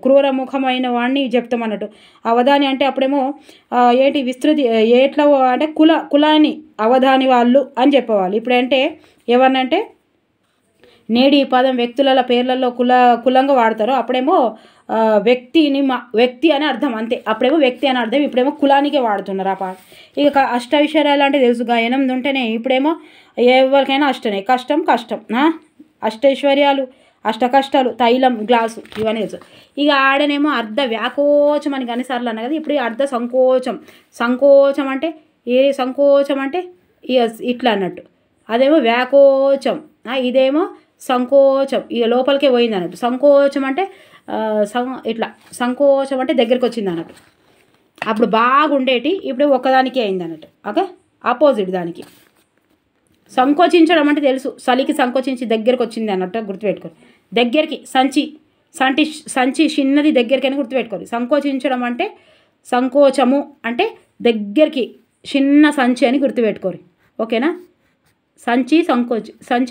క్రూరముఖమైన వాడిని చెప్తాం అన్నట్టు. అవధాని అంటే అప్పుడేమో ఏంటి విస్తృతి ఎట్లా అంటే కులాన్ని అవధాని వాళ్ళు అని చెప్పేవాళ్ళు. ఇప్పుడంటే ఎవరినంటే నేడు ఈ పదం వ్యక్తుల పేర్లలో కులంగా వాడతారు, అప్పుడేమో వ్యక్తి అని అర్థం అంతే. అప్పుడేమో వ్యక్తి అని అర్థం, ఇప్పుడేమో కులానికే వాడుతున్నారు ఆ పాట. ఇక అష్టైశ్వర్యాలు అంటే తెలుసుగా, 8 ఉంటేనే, ఇప్పుడేమో ఎవరికైనా అష్టనే, కష్టం అష్టైశ్వర్యాలు, అష్ట కష్టాలు, తైలం, గ్లాసు, ఇవన్నీ తెలుసు. ఇక ఆడనేమో అర్ధ వ్యాకోచం అని అన్నిసార్లు అన్న కదా, ఇప్పుడు అర్ధ సంకోచం అంటే సంకోచం అంటే ఇట్లా అన్నట్టు, అదేమో వ్యాకోచం, ఇదేమో సంకోచం, ఇక లోపలికే పోయింది అన్నట్టు. సంకోచం అంటే ఇట్లా, సంకోచం అంటే దగ్గరికి వచ్చింది అన్నట్టు. అప్పుడు బాగుండేటి, ఇప్పుడు ఒక్కదానికే అయింది అన్నట్టు. ఓకే, ఆపోజిట్ దానికి. సంకోచించడం అంటే తెలుసు, చలికి సంకోచించి దగ్గరకు వచ్చింది అన్నట్టు గుర్తుపెట్టుకోరు. దగ్గరికి సంచి చిన్నది దగ్గరికి అని గుర్తుపెట్టుకోరు. సంకోచించడం అంటే సంకోచము అంటే దగ్గరికి చిన్న సంచి అని గుర్తుపెట్టుకోరు. ఓకేనా, సంచి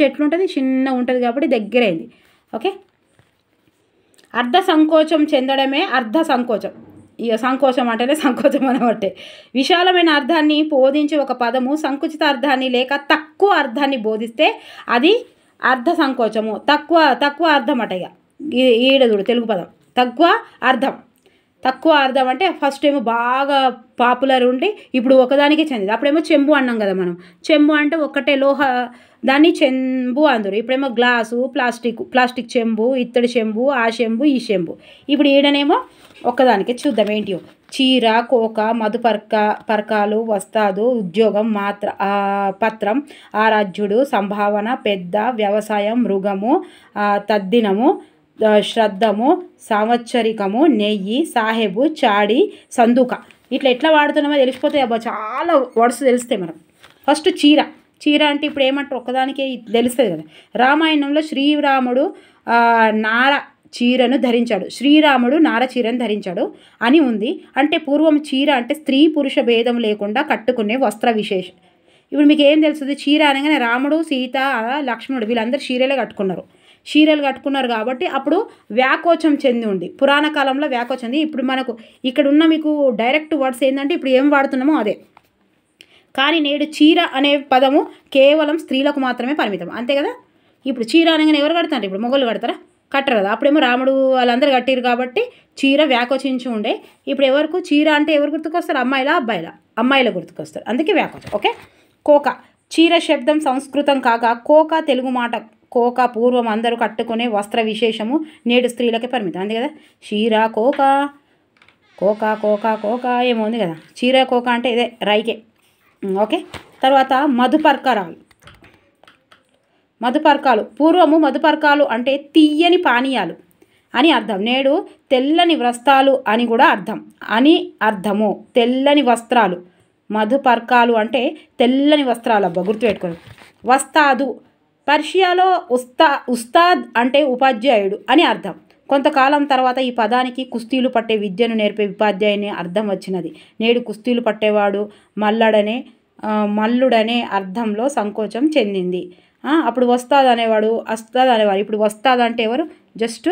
ఎట్లుంటుంది, చిన్న ఉంటుంది కాబట్టి దగ్గర అయింది. ఓకే, అర్ధ సంకోచం చెందడమే అర్ధ సంకోచం. ఇక సంకోచం అంటేనే సంకోచం అనబట్టే. విశాలమైన అర్థాన్ని బోధించి ఒక పదము సంకుచిత అర్థాన్ని లేక తక్కువ అర్థాన్ని బోధిస్తే అది అర్ధ సంకోచము. తక్కువ అర్థం అట. ఇక ఈడదుడు తెలుగు పదం తక్కువ అర్థం అంటే ఫస్ట్ ఏమో బాగా పాపులర్ ఉండి ఇప్పుడు ఒకదానికే చెందింది. అప్పుడేమో చెంబు అన్నాం కదా మనం, చెంబు అంటే ఒక్కటే లోహ, దాన్ని చెంబు అందరు. ఇప్పుడేమో గ్లాసు, ప్లాస్టిక్ చెంబు, ఇత్తడి చెంబు, ఆ చెంబు, ఈ చెంబు. ఇప్పుడు ఈడనేమో ఒక్కదానికే. చూద్దాం ఏంటియో. చీర, కోక, పరకాలు, వస్తాదు, ఉద్యోగం, పత్రం, ఆరాధ్యుడు, సంభావన, పెద్ద, వ్యవసాయం, మృగము, తద్దినము, శ్రద్ధము, సంవత్సరికము, నెయ్యి, సాహెబు, చాడి, సందుక. ఇట్లా ఎట్లా వాడుతున్నామో తెలిసిపోతాయి. అబ్బా చాలా వర్డ్స్ తెలుస్తాయి మనకు. ఫస్ట్ చీర అంటే ఇప్పుడు ఏమంటారు, ఒక్కదానికే తెలుస్తుంది కదా. రామాయణంలో శ్రీరాముడు నార చీరను ధరించాడు అని ఉంది. అంటే పూర్వం చీర అంటే స్త్రీ పురుష భేదం లేకుండా కట్టుకునే వస్త్ర విశేషం. ఇప్పుడు మీకు ఏం తెలుస్తుంది, చీర అనగానే రాముడు, సీత, లక్ష్మణుడు వీళ్ళందరూ చీరలు కట్టుకున్నారు కాబట్టి అప్పుడు వ్యాకోచం చెంది ఉంది. పురాణ కాలంలో వ్యాకోచం చెంది. ఇప్పుడు మనకు ఇక్కడ ఉన్న మీకు డైరెక్ట్ వర్డ్స్ ఏంటంటే ఇప్పుడు ఏం వాడుతున్నామో అదే. కానీ నేడు చీర అనే పదము కేవలం స్త్రీలకు మాత్రమే పరిమితం, అంతే కదా. ఇప్పుడు చీర అనగానే ఎవరు కడతారు, ఇప్పుడు మొగలు కట్టరు కదా. అప్పుడేమో రాముడు వాళ్ళందరూ కట్టిరు కాబట్టి చీర వ్యాకోచించి ఉండే. ఇప్పుడు ఎవరికి చీర అంటే ఎవరు గుర్తుకొస్తారు, అమ్మాయిల గుర్తుకొస్తారు, అందుకే వ్యాకోచం. ఓకే, కోక. చీర శబ్దం సంస్కృతం కాగా కోక తెలుగు మాట. కోక పూర్వం అందరూ కట్టుకునే వస్త్ర విశేషము, నేడు స్త్రీలకే పరిమితం, అంతే కదా. చీర, కోక ఏమో ఉంది కదా. చీర, కోక అంటే ఇదే రైకే. ఓకే, తర్వాత మధుపర్కాలు. పూర్వము మధుపర్కాలు అంటే తీయని పానీయాలు అని అర్థం. నేడు తెల్లని వస్త్రాలు అని కూడా అర్థము. తెల్లని వస్త్రాలు. మధుపర్కాలు అంటే తెల్లని వస్త్రాలు. అబ్బా గుర్తుపెట్టుకోండి. వస్తాదు. పర్షియాలో ఉస్తాద్ అంటే ఉపాధ్యాయుడు అని అర్థం. కొంతకాలం తర్వాత ఈ పదానికి కుస్తీలు పట్టే విద్యను నేర్పే ఉపాధ్యాయుని అర్థం వచ్చినది. నేడు కుస్తీలు పట్టేవాడు మల్లుడనే అర్థంలో సంకోచం చెందింది. అప్పుడు వస్తాద్ అనేవాడు ఇప్పుడు వస్తాద్ అంటే ఎవరు, జస్ట్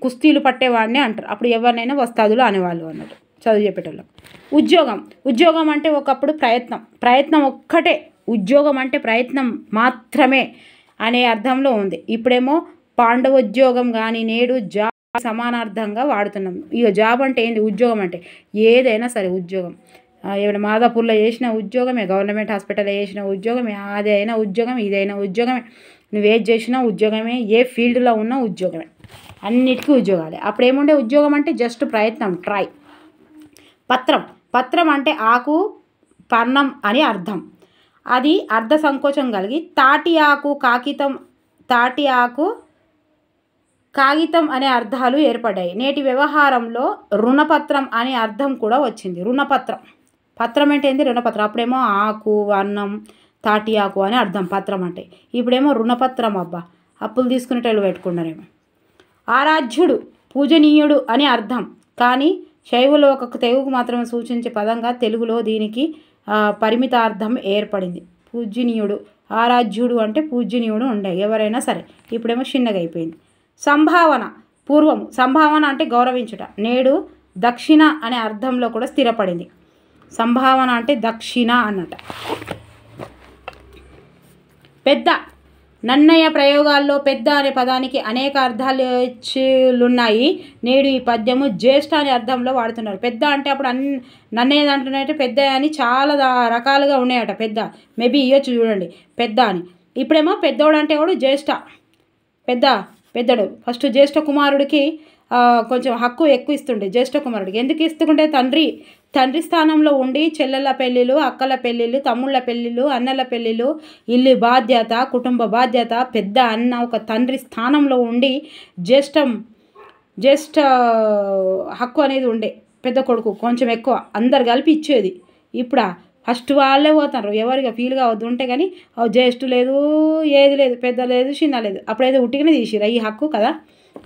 కుస్తీలు పట్టేవాడిని అంటారు. అప్పుడు ఎవరినైనా వస్తాదులు అనేవాళ్ళు అన్నట్టు, చదువు చెప్పేటోళ్ళు. ఉద్యోగం అంటే ఒకప్పుడు ప్రయత్నం ఒక్కటే. ఉద్యోగం అంటే ప్రయత్నం మాత్రమే అనే అర్థంలో ఉంది. ఇప్పుడేమో పాండవోద్యోగం కానీ నేడు జాబ్ సమానార్థంగా వాడుతున్నాం. ఇక జాబ్ అంటే ఏంటి, ఉద్యోగం అంటే ఏదైనా సరే ఉద్యోగం. ఏమైనా మాదాపూర్లో చేసిన ఉద్యోగమే, గవర్నమెంట్ హాస్పిటల్లో చేసిన ఉద్యోగమే, అదైనా ఉద్యోగం, ఇదైనా ఉద్యోగమే, నువ్వేది చేసినా ఉద్యోగమే, ఏ ఫీల్డ్లో ఉన్నా ఉద్యోగమే, అన్నిటికీ ఉద్యోగాలే. అప్పుడు ఏముండే, ఉద్యోగం అంటే జస్ట్ ప్రయత్నం, ట్రై. పత్రం అంటే ఆకు, పర్ణం అని అర్థం. అది అర్ధ సంకోచం కలిగి తాటి ఆకు, కాగితం అనే అర్థాలు ఏర్పడ్డాయి. నేటి వ్యవహారంలో రుణపత్రం అనే అర్థం కూడా వచ్చింది. రుణపత్రం పత్రం అంటే ఏంది? రుణపత్రం. అప్పుడేమో ఆకు, అన్నం, తాటి ఆకు అని అర్థం పత్రం అంటే. ఇప్పుడేమో రుణపత్రం. అబ్బా, అప్పులు తీసుకునేటోళ్ళు పెట్టుకున్నారేమో. ఆరాధ్యుడు, పూజనీయుడు అని అర్థం. కానీ శైవులో ఒక తెగుకు మాత్రమే సూచించే పదంగా తెలుగులో దీనికి పరిమితార్థం ఏర్పడింది. పూజనీయుడు, ఆరాధ్యుడు అంటే పూజనీయుడు ఉండే ఎవరైనా సరే. ఇప్పుడేమో చిన్నగా అయిపోయింది. సంభావన, పూర్వము సంభావన అంటే గౌరవించుట. నేడు దక్షిణ అనే అర్థంలో కూడా స్థిరపడింది. సంభావన అంటే దక్షిణ అన్నట. పెద్ద, నన్నయ ప్రయోగాల్లో పెద్ద అనే పదానికి అనేక అర్థాలున్నాయి. నేడు ఈ పద్యము జ్యేష్ఠ అనే అర్థంలో వాడుతున్నారు. పెద్ద అంటే అప్పుడు నన్నయ్య అంటున్నట్టు పెద్ద అని చాలా రకాలుగా ఉన్నాయట. పెద్ద మేబీ ఇవ్వచ్చు చూడండి పెద్ద అని. ఇప్పుడేమో పెద్దోడు అంటే కూడా జ్యేష్ఠ, పెద్దడు. ఫస్ట్ జ్యేష్ఠ కుమారుడికి కొంచెం హక్కు ఎక్కువ ఇస్తుండే జ్యేష్ఠ కుమారుడికి. ఎందుకు ఇస్తుంటే తండ్రి స్థానంలో ఉండి చెల్లెళ్ళ పెళ్ళిళ్ళు, అక్కల పెళ్ళిళ్ళు, తమ్ముళ్ళ పెళ్ళిళ్ళు, అన్నల పెళ్ళిళ్ళు, ఇల్లు బాధ్యత, కుటుంబ బాధ్యత, పెద్ద అన్న ఒక తండ్రి స్థానంలో ఉండి జ్యేష్ఠ హక్కు అనేది ఉండే. పెద్ద కొడుకు కొంచెం ఎక్కువ అందరు కలిపి ఇచ్చేది. ఇప్పుడు ఫస్ట్ వాళ్ళే పోతారు, ఎవరిగా ఫీల్ కావద్దు ఉంటే. కానీ జ్యేష్ఠ లేదు, ఏది లేదు, పెద్ద లేదు, చిన్న లేదు. అప్పుడైతే ఉట్టిగానే తీసిరా ఈ హక్కు కదా.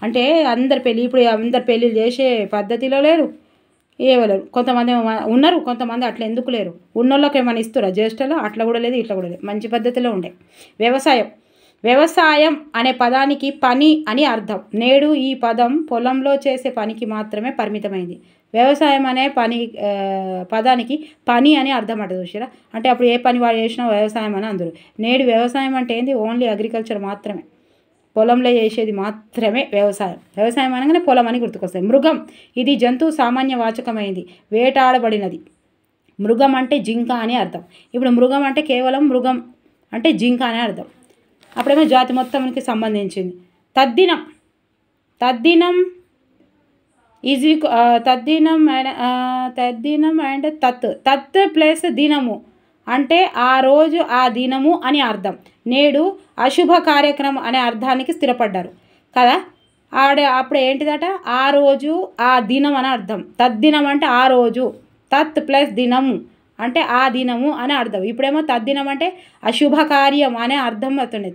అంటే అందరి పెళ్ళి, ఇప్పుడు అందరు పెళ్ళిళ్ళు చేసే పద్ధతిలో లేరు, ఏవలేరు. కొంతమంది ఉన్నారు, కొంతమంది అట్లా ఎందుకు లేరు. ఉన్నోళ్ళకి ఏమైనా ఇస్తారా జ్యేష్ఠలో? అట్లా కూడా లేదు, ఇట్లా కూడా లేదు. మంచి పద్ధతిలో ఉండే. వ్యవసాయం అనే పదానికి పని అని అర్థం. నేడు ఈ పదం పొలంలో చేసే పనికి మాత్రమే పరిమితమైంది. వ్యవసాయం అనే పదానికి పని అని అర్థం అంట. చూసారా? అంటే అప్పుడు ఏ పని వాడు చేసినా వ్యవసాయం అని అందరు. నేడు వ్యవసాయం అంటే ఏంది? ఓన్లీ అగ్రికల్చర్ మాత్రమే, పొలంలో చేసేది మాత్రమే వ్యవసాయం అనగానే పొలం అని గుర్తుకొస్తాయి. మృగం, ఇది జంతువు సామాన్య వాచకమైంది, వేటాడబడినది. మృగం అంటే జింక అని అర్థం. ఇప్పుడు మృగం అంటే కేవలం మృగం అంటే జింక అనే అర్థం. అప్పుడేమో జాతి మొత్తానికి సంబంధించింది. తద్దినం ఈజీ తద్దినం అండ్ తత్ ప్లస్ దినము అంటే ఆ రోజు, ఆ దినము అని అర్థం. నేడు అశుభ కార్యక్రమం అనే అర్థానికి స్థిరపడ్డారు కదా. అప్పుడు ఏంటిదట? ఆ రోజు, ఆ దినం అని అర్థం. తద్దినం అంటే ఆ రోజు, తత్ ప్లస్ దినము అంటే ఆ దినము అని అర్థం. ఇప్పుడేమో తద్దినం అంటే అశుభకార్యం అనే అర్థం అవుతుండే.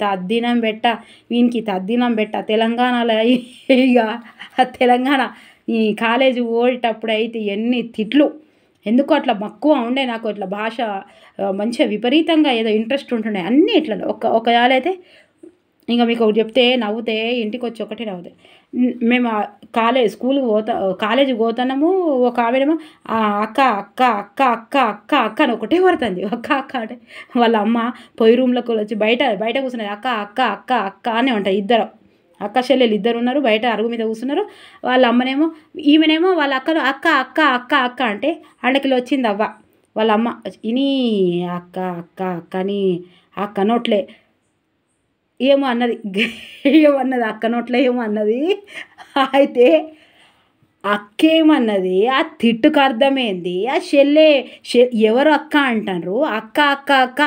తద్దినం వీనికి తద్దినం తెలంగాణలో ఇక తెలంగాణ ఈ కాలేజీ ఓడేటప్పుడు అయితే ఎన్ని తిట్లు. ఎందుకు అట్లా మక్కువ ఉండే నాకు, ఇట్లా భాష మంచిగా విపరీతంగా ఏదో ఇంట్రెస్ట్ ఉంటుండే అన్నీ ఇట్లా. ఒకవేళైతే ఇంకా మీకు ఒకటి చెప్తే నవ్వుతే ఇంటికి వచ్చి ఒకటే నవ్వుతాయి. మేము కాలేజీకి పోతున్నాము. ఒక ఆమెనేమో అక్క అని ఒకటే పడుతుంది. అక్క అంటే వాళ్ళ అమ్మ పొయ్యి రూమ్లోకి వచ్చి బయట కూర్చున్నది. అక్క అనే ఉంటాయి. ఇద్దరు అక్క చెల్లెలు ఇద్దరు ఉన్నారు, బయట అరుగు మీద కూర్చున్నారు. వాళ్ళ అమ్మనేమో ఈమెనేమో వాళ్ళ అక్కను అక్క అంటే అండకిలో వచ్చింది అవ్వ. వాళ్ళ అమ్మ ఇని అక్క అని అక్క నోట్లే ఏమో అన్నది, అక్క నోట్లే ఏమో అన్నది. అయితే అక్కేమన్నది, ఆ తిట్టుకు అర్థమైంది. ఆ ఎవరు అక్క అంటారు,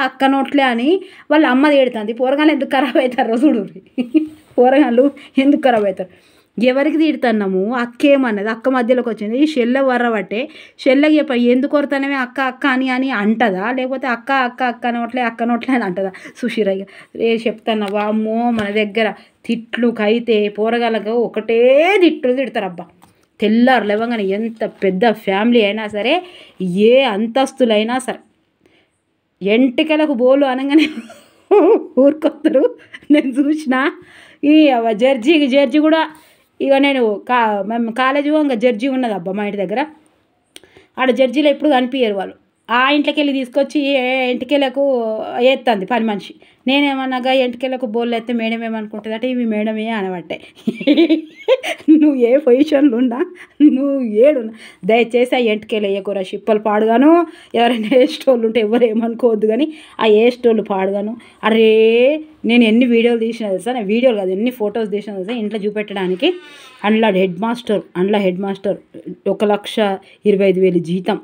అక్క నోట్లే అని వాళ్ళ అమ్మ తిడుతుంది. పోరగాళ్ళు ఎందుకు ఖరాబ్ అవుతారో చూడు. పోరగాళ్ళు ఎందుకు ఖరాబ్ అవుతారు? ఎవరికి తిడుతున్నాము? అక్కేమన్నది, అక్క మధ్యలోకి వచ్చింది. ఈ షెల్ల వర్రబట్టే షెల్లకి చెప్ప ఎందుకు కొడతానమే అక్క అని అంటదా, లేకపోతే అక్క నోట్లే అని అంటదా? సుషిరయ్య చెప్తాను వామ్మో. మన దగ్గర తిట్లుకైతే పోరగాళ్ళకు ఒకటే తిడతారు. అబ్బా, తెల్లారు లేవగానే ఎంత పెద్ద ఫ్యామిలీ అయినా సరే, ఏ అంతస్తులైనా సరే, ఎంటికలకు బోలు అనగానే ఊరుకొస్తారు. నేను చూసిన ఈ జడ్జి కూడా. ఇక నేను మేము కాలేజీ ఇంకా జడ్జి ఉన్నది అబ్బా మా ఇంటి దగ్గర. ఆడ జడ్జీలో ఎప్పుడు కనిపించారు వాళ్ళు. ఆ ఇంట్లోకి వెళ్ళి తీసుకొచ్చి ఎంటికెళ్ళకు ఎత్తుంది పని మనిషి. నేనేమన్నాగా ఎంటికెళ్ళకు బోళ్ళు ఎత్తే మేడం ఏమనుకుంటుంది అంటే ఇవి మేడమే అనబట్టే. నువ్వు ఏ పొజిషన్లో ఉన్నా, నువ్వు ఏడున్నా, దయచేసి ఆ ఎంటికెళ్ళి వేయకూర. షిప్పలు పాడుగాను. ఎవరైనా వేస్టోళ్ళు ఉంటే ఎవరు ఏమనుకోవద్దు, కానీ ఆ వేస్టోళ్ళు పాడుగాను. అరే నేను ఎన్ని వీడియోలు తీసినా తెలుసా, నేను వీడియోలు కాదు ఎన్ని ఫొటోస్ తీసినా తెలుసా ఇంట్లో చూపెట్టడానికి. అందులో హెడ్ మాస్టర్ 1,25,000 జీతం.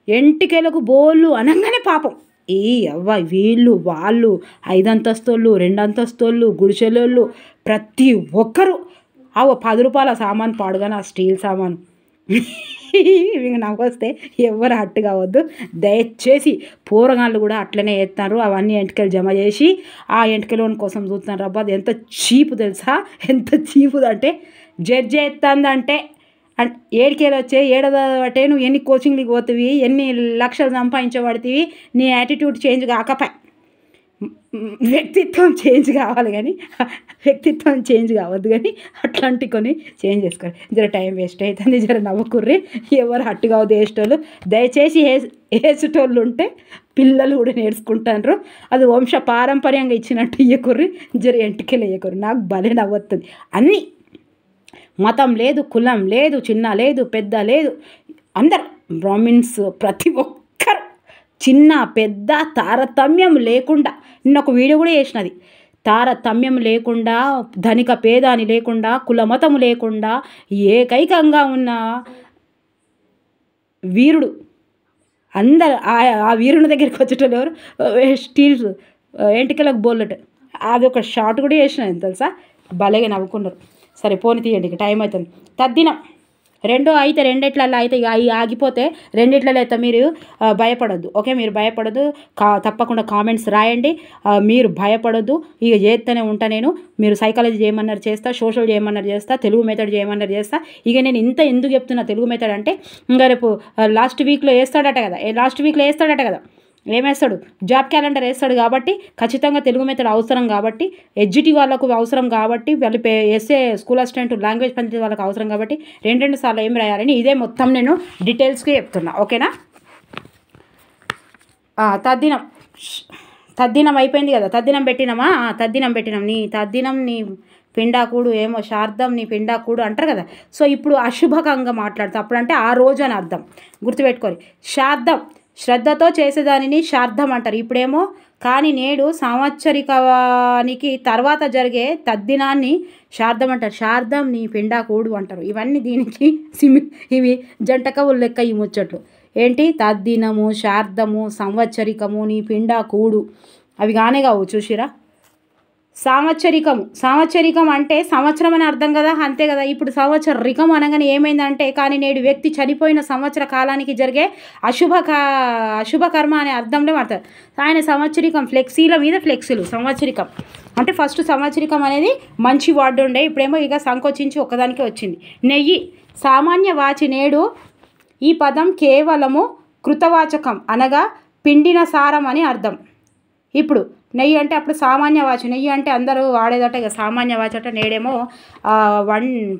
ఎంటికెలకు బోళ్ళు అనగానే పాపం అవ్వ వీళ్ళు వాళ్ళు 5 అంతస్తులు 2 అంతస్తులు గుడిసెలోళ్ళు ప్రతి ఒక్కరు 10 రూపాయల సామాను పాడుగాను, ఆ స్టీల్ సామాను ఇంక నవ్వొస్తే ఎవరు హట్టు కావద్దు దయచేసి. పోరగాళ్ళు కూడా అట్లనే చేస్తున్నారు. అవన్నీ ఎంటికలు జమ చేసి ఆ ఎంటికలోని కోసం చూస్తున్నారు. అబ్బా అది ఎంత చీపు తెలుసా, ఎంత చీపు అంటే జడ్జి ఎత్తుందంటే ఏడికేలు వచ్చే ఏడదటే నువ్వు ఎన్ని కోచింగ్లకి పోతావి, ఎన్ని లక్షలు సంపాదించబడుతుంది, నీ యాటిట్యూడ్ చేంజ్ కాకపాయి. వ్యక్తిత్వం చేంజ్ కావాలి కానీ వ్యక్తిత్వం చేంజ్ కావద్దు కానీ అట్లాంటి కొన్ని చేంజ్ చేసుకోవాలి. జర టైం వేస్ట్ అవుతుంది, జర నవ్వుకుర్రి. ఎవరు హట్టు కావద్దు వేసేటోళ్ళు. దయచేసి వేసేటోళ్ళు ఉంటే పిల్లలు కూడా నేర్చుకుంటారు. అది వంశ పారంపర్యంగా ఇచ్చినట్టు ఇయ్యకుర్రి, జర ఎంటికలు వేయకుర్రి. నాకు భలే నవ్వుతుంది. అన్నీ మతం లేదు, కులం లేదు, చిన్న లేదు, పెద్ద లేదు, అందరు బ్రాహ్మిన్స్ ప్రతి ఒక్కరు చిన్న పెద్ద తారతమ్యం లేకుండా. నిన్న ఒక వీడియో కూడా చేసినది. తారతమ్యం లేకుండా, ధనిక పేద అని లేకుండా, కుల మతము లేకుండా ఏకైకంగా ఉన్న వీరుడు. అందరు ఆ వీరుని దగ్గరికి వచ్చేటోళ్ళు ఎవరు, స్టీల్స్ ఎంటికలకు బోల్లట. అదొక షార్ట్ కూడా చేసినది తెలుసా, భలేగా నవ్వుకున్నారు. సరే పోని తీయండి, ఇక టైం అవుతుంది. తద్దినం రెండిట్లలో అయితే ఆగిపోతే రెండిట్లలో అయితే మీరు భయపడొద్దు. ఓకే, మీరు భయపడద్దు. తప్పకుండా కామెంట్స్ రాయండి. మీరు భయపడొద్దు. ఇక చేస్తూనే ఉంటా నేను. మీరు సైకాలజీ చేయమన్నారు చేస్తా, సోషల్ చేయమన్నారు చేస్తా, తెలుగు మెథడ్ చేయమన్నారు చేస్తా. ఇక నేను ఇంత ఎందుకు చెప్తున్నా తెలుగు మెథడ్ అంటే, ఇంకా రేపు లాస్ట్ వీక్లో వేస్తాడట కదా, ఏమేస్తాడు, జాబ్ క్యాలెండర్ వేస్తాడు. కాబట్టి ఖచ్చితంగా తెలుగు మెథడ్ అవసరం. కాబట్టి ఎడ్జిటి వాళ్ళకు అవసరం. కాబట్టి వాళ్ళు ఎస్ఏ స్కూల్ అసిస్టెంట్ లాంగ్వేజ్ పండిత వాళ్ళకి అవసరం. కాబట్టి రెండు సార్లు ఏం రాయాలని ఇదే మొత్తం నేను డీటెయిల్స్గా చెప్తున్నా. ఓకేనా. తద్దినం అయిపోయింది కదా, తద్దినం పెట్టినాం. నీ తద్దినం నీ పిండాకుడు ఏమో శార్దం నీ పిండాకుడు అంటారు కదా. సో ఇప్పుడు అశుభకంగా మాట్లాడతాం. అప్పుడంటే ఆ రోజు అని అర్థం, గుర్తుపెట్టుకోవాలి. శార్దం శ్రద్ధతో చేసేదానిని శార్దం అంటారు. ఇప్పుడేమో కానీ నేడు సంవత్సరికానికి తర్వాత జరిగే తద్దినాన్ని శార్దం అంటారు. శార్దం నీ పిండాకుడు అంటారు. ఇవన్నీ దీనికి ఇవి జంట కవులు లెక్క ఈ ముచ్చట్లు. ఏంటి తద్దినము, శార్దము, సంవత్సరికము, నీ పిండాకుడు అవి కానే కావు. చూసిరా. సంవత్సరికం అంటే సంవత్సరం అని అర్థం కదా, అంతే కదా. ఇప్పుడు సంవత్సరికం అనగానే ఏమైందంటే, కానీ నేడు వ్యక్తి చనిపోయిన సంవత్సర కాలానికి జరిగే అశుభకర్మ అనే అర్థంలో పడతారు. ఆయన సంవత్సరికం ఫ్లెక్సీల మీద ఫ్లెక్సీలు. సంవత్సరికం అంటే ఫస్ట్ సంవత్సరికం అనేది మంచి వర్డ్ ఉండే, ఇప్పుడేమో ఇక సంకోచించి ఒక్కదానికే వచ్చింది. నెయ్యి సామాన్య వాచి. నేడు ఈ పదం కేవలము కృతవాచకం అనగా పిండిన సారం అని అర్థం. ఇప్పుడు నెయ్యి అంటే అప్పుడు సామాన్య వాచు. నెయ్యి అంటే అందరూ వాడేదట, ఇక సామాన్య వాచు అంటే నేడేమో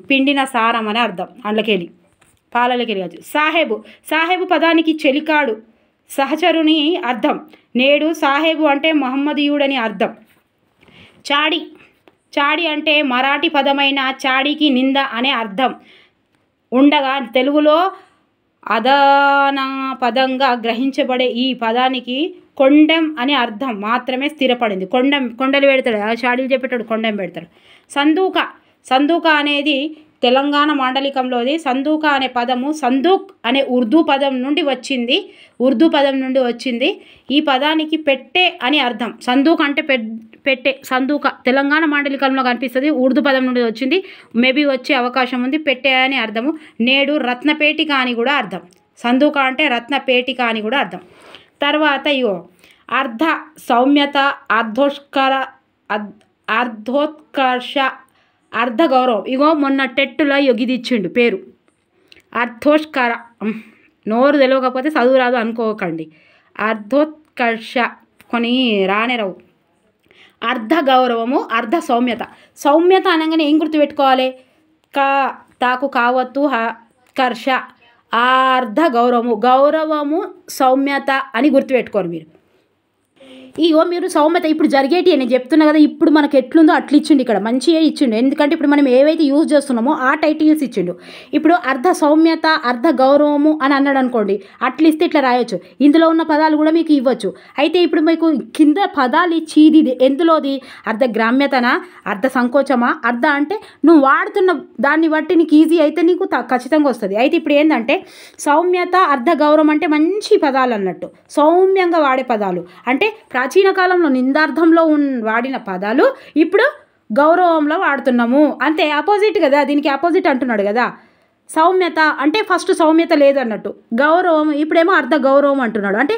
పిండిన సారం అని అర్థం. అందులోకెళ్ళి పాలలోకెళ్ళి కాదు. సాహెబు పదానికి చెలికాడు, సహచరుని అర్థం. నేడు సాహెబు అంటే మహమ్మదీయుడని అర్థం. చాడి అంటే మరాఠీ పదమైన చాడీకి నింద అనే అర్థం ఉండగా తెలుగులో అదనా పదంగా గ్రహించబడే ఈ పదానికి కొండెం అనే అర్థం మాత్రమే స్థిరపడింది. కొండలు పెడతాడు, చాడీలు చెప్పేటాడు కొండెం పెడతాడు. సందూక అనేది తెలంగాణ మాండలికంలోది. సందూక అనే పదము సందూక్ అనే ఉర్దూ పదం నుండి వచ్చింది. ఈ పదానికి పెట్టె అని అర్థం. సందూక్ అంటే పెట్టె. సందూక తెలంగాణ మాండలికంలో కనిపిస్తుంది, ఉర్దూ పదం నుండి వచ్చింది. మేబీ వచ్చే అవకాశం ఉంది. పెట్టె అని అర్థము. నేడు రత్నపేటిక అని కూడా అర్థం. సందూక అంటే రత్నపేటిక అని కూడా అర్థం. తర్వాత ఇగో అర్ధ సౌమ్యత, అర్ధోత్కర్ష, అర్ధ గౌరవం. ఇగో మొన్న టెట్టులో గిది ఇచ్చిండు పేరు అర్ధోత్కర. నోరు తెలియకపోతే చదువు రాదు అనుకోకండి. అర్ధోత్కర్ష కొని రావు. అర్ధ గౌరవము, అర్ధ సౌమ్యత. సౌమ్యత అనగానే ఏం గుర్తుపెట్టుకోవాలి, తాకు కావత్తు కర్ష, అర్ధ గౌరవము సౌమ్యత అని గుర్తుపెట్టుకోరు మీరు. ఇగో మీరు సౌమ్యత ఇప్పుడు జరిగేటి నేను చెప్తున్నా కదా, ఇప్పుడు మనకు ఎట్లుందో అట్లా ఇచ్చిండు, ఇక్కడ మంచిగా ఇచ్చిండు. ఎందుకంటే ఇప్పుడు మనం ఏవైతే యూజ్ చేస్తున్నామో ఆ టైటిల్స్ ఇచ్చిండు. ఇప్పుడు అర్ధ సౌమ్యత, అర్ధ గౌరవము అని అన్నాడు అనుకోండి, అట్లా ఇస్తే ఇట్లా రాయొచ్చు. ఇందులో ఉన్న పదాలు కూడా మీకు ఇవ్వచ్చు. అయితే ఇప్పుడు మీకు కింద పదాలు ఇచ్చి ఇది ఎందులోది, అర్ధ గ్రామ్యతనా, అర్ధ సంకోచమా, అర్ధ అంటే నువ్వు వాడుతున్న దాన్ని బట్టి నీకు ఈజీ అయితే నీకు ఖచ్చితంగా వస్తుంది. అయితే ఇప్పుడు ఏంటంటే సౌమ్యత, అర్ధ గౌరవం అంటే మంచి పదాలు అన్నట్టు, సౌమ్యంగా వాడే పదాలు. అంటే ప్రాచీన కాలంలో నిందార్థంలో వాడిన పదాలు ఇప్పుడు గౌరవంలో వాడుతున్నాము. అంతే, ఆపోజిట్ కదా, దీనికి ఆపోజిట్ అంటున్నాడు కదా. సౌమ్యత అంటే ఫస్ట్ సౌమ్యత లేదన్నట్టు, గౌరవం ఇప్పుడేమో అర్ధ గౌరవం అంటున్నాడు, అంటే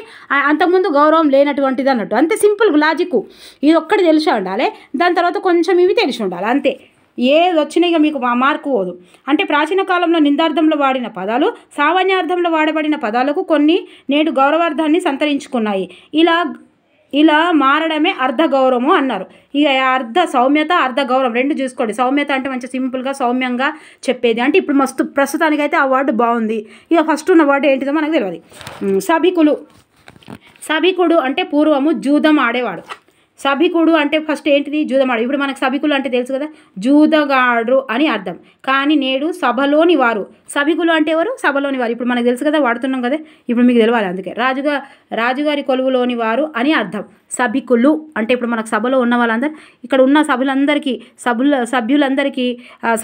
అంతకుముందు గౌరవం లేనటువంటిది అన్నట్టు. అంతే సింపుల్ లాజిక్, ఇది ఒక్కటి తెలిసి ఉండాలి, దాని తర్వాత కొంచెం ఇవి తెలిసి ఉండాలి అంతే. ఏది వచ్చినాయిగా మీకు మార్కు పోదు. అంటే ప్రాచీన కాలంలో నిందార్థంలో వాడిన పదాలు సామాన్యార్థంలో వాడబడిన పదాలకు కొన్ని నేడు గౌరవార్థాన్ని సంతరించుకున్నాయి. ఇలా మారడమే అర్ధ గౌరవము అన్నారు. ఇక అర్ధ సౌమ్యత అర్ధ గౌరవం రెండు చూసుకోండి. సౌమ్యత అంటే మంచి సింపుల్గా సౌమ్యంగా చెప్పేది, అంటే ఇప్పుడు మస్తు ప్రస్తుతానికైతే ఆ వర్డ్ బాగుంది. ఇక ఫస్ట్ ఉన్న వర్డ్ ఏంటిదో మనకు తెలియదు. సభికుడు అంటే పూర్వము జూదం ఆడేవాడు. సభికుడు అంటే ఫస్ట్ ఏంటిది, జూదమాడు. ఇప్పుడు మనకు సభికులు అంటే తెలుసు కదా, జూదగాడు అని అర్థం. కానీ నేడు సభలోని వారు, సభికులు అంటే ఎవరు, సభలోని వారు. ఇప్పుడు మనకు తెలుసు కదా, వాడుతున్నాం కదా, ఇప్పుడు మీకు తెలియాలి. అందుకే రాజుగారి కొలువులోని వారు అని అర్థం. సభికులు అంటే ఇప్పుడు మనకు సభలో ఉన్న వాళ్ళందరూ, ఇక్కడ ఉన్న సభ్యులందరికీ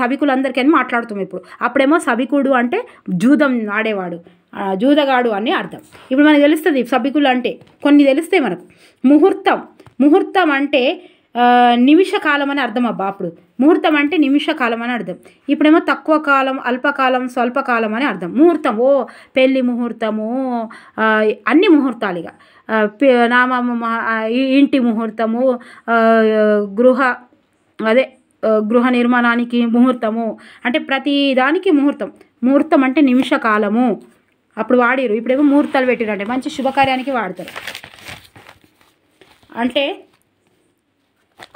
సభికులందరికీ అని మాట్లాడుతాం ఇప్పుడు. అప్పుడేమో సభికుడు అంటే జూదం ఆడేవాడు, జూదగాడు అని అర్థం. ఇప్పుడు మనకు తెలుస్తుంది సభికులు అంటే కొన్ని తెలుస్తాయి మనకు. ముహూర్తం అంటే నిమిషకాలం అని అర్థం అబ్బా. అప్పుడు ముహూర్తం అంటే నిమిషకాలం అని అర్థం. ఇప్పుడేమో తక్కువ కాలం, అల్పకాలం, స్వల్పకాలం అని అర్థం. ముహూర్తం పెళ్లి ముహూర్తము, అన్ని ముహూర్తాలు, ఇక ఇంటి ముహూర్తము, గృహ నిర్మాణానికి ముహూర్తము, అంటే ప్రతి దానికి ముహూర్తం అంటే నిమిషకాలము అప్పుడు వాడిరు. ఇప్పుడేమో ముహూర్తాలు పెట్టిరు, అంటే మంచి శుభకార్యానికి వాడతారు. అంటే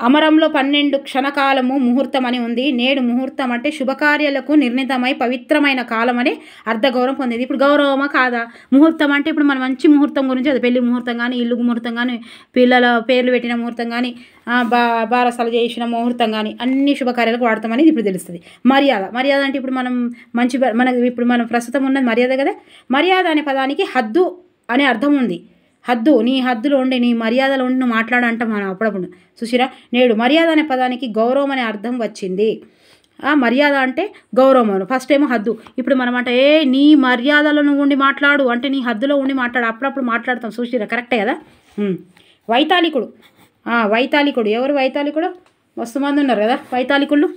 అమరంలో 12 క్షణకాలము ముహూర్తం అని ఉంది. నేడు ముహూర్తం అంటే శుభకార్యాలకు నిర్ణీతమై పవిత్రమైన కాలం అని అర్ధగౌరవం పొందింది. ఇప్పుడు గౌరవమా కాదా? ముహూర్తం అంటే ఇప్పుడు మనం మంచి ముహూర్తం గురించి, అది పెళ్లి ముహూర్తం కానీ, ఇల్లు ముహూర్తం కానీ, పిల్లల పేర్లు పెట్టిన ముహూర్తం కానీ, బారసాలు చేసిన ముహూర్తం కానీ, అన్ని శుభకార్యాలకు వాడతామని ఇప్పుడు తెలుస్తుంది. మర్యాద అంటే ఇప్పుడు మనం ప్రస్తుతం ఉన్నది మర్యాద కదా. మర్యాద అనే పదానికి హద్దు అనే అర్థం ఉంది. నీ హద్దులో ఉండి, నీ మర్యాదలో ఉండి నువ్వు మాట్లాడంటాం మనం అప్పుడప్పుడు చూసిరా. నేడు మర్యాద అనే పదానికి గౌరవం అనే అర్థం వచ్చింది. మర్యాద అంటే గౌరవం. ఫస్ట్ ఏమో హద్దు. ఇప్పుడు మనం అంటే నీ మర్యాదలో నువ్వు ఉండి మాట్లాడు అంటే నీ హద్దులో ఉండి మాట్లాడు, అప్పుడప్పుడు మాట్లాడతాం చూసిరా. కరెక్టే కదా. వైతాళికుడు ఎవరు? వైతాళికుడు మస్తు మంది ఉన్నారు కదా వైతాళికుళ్ళు.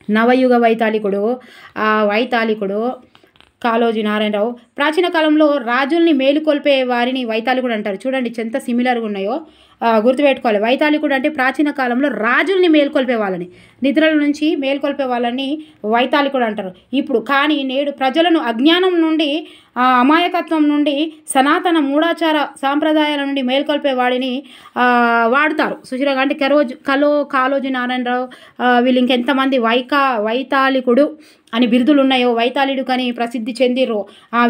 నవయుగ వైతాళికుడు, వైతాళికుడు కాళోజీ నారాయణరావు. ప్రాచీన కాలంలో రాజుల్ని మేలుకొల్పే వారిని వైతాళికుడు అంటారు. చూడండి ఎంత సిమిలర్గా ఉన్నాయో గుర్తుపెట్టుకోవాలి. వైతాళికుడు అంటే ప్రాచీన కాలంలో రాజుల్ని మేల్కొల్పే వాళ్ళని, నిద్రల నుంచి మేల్కొల్పే వాళ్ళని వైతాళికుడు అంటారు. ఇప్పుడు కానీ నేడు ప్రజలను అజ్ఞానం నుండి, అమాయకత్వం నుండి, సనాతన మూఢాచార సాంప్రదాయాల నుండి మేల్కొల్పే వాడిని వాడుతారు. సుశీల అంటే కాళోజీ నారాయణరావు, వీళ్ళు ఇంకెంతమంది వైతాళికుడు అని బిరుదులు ఉన్నాయో, వైతాళిడు అని ప్రసిద్ధి చెందిరో,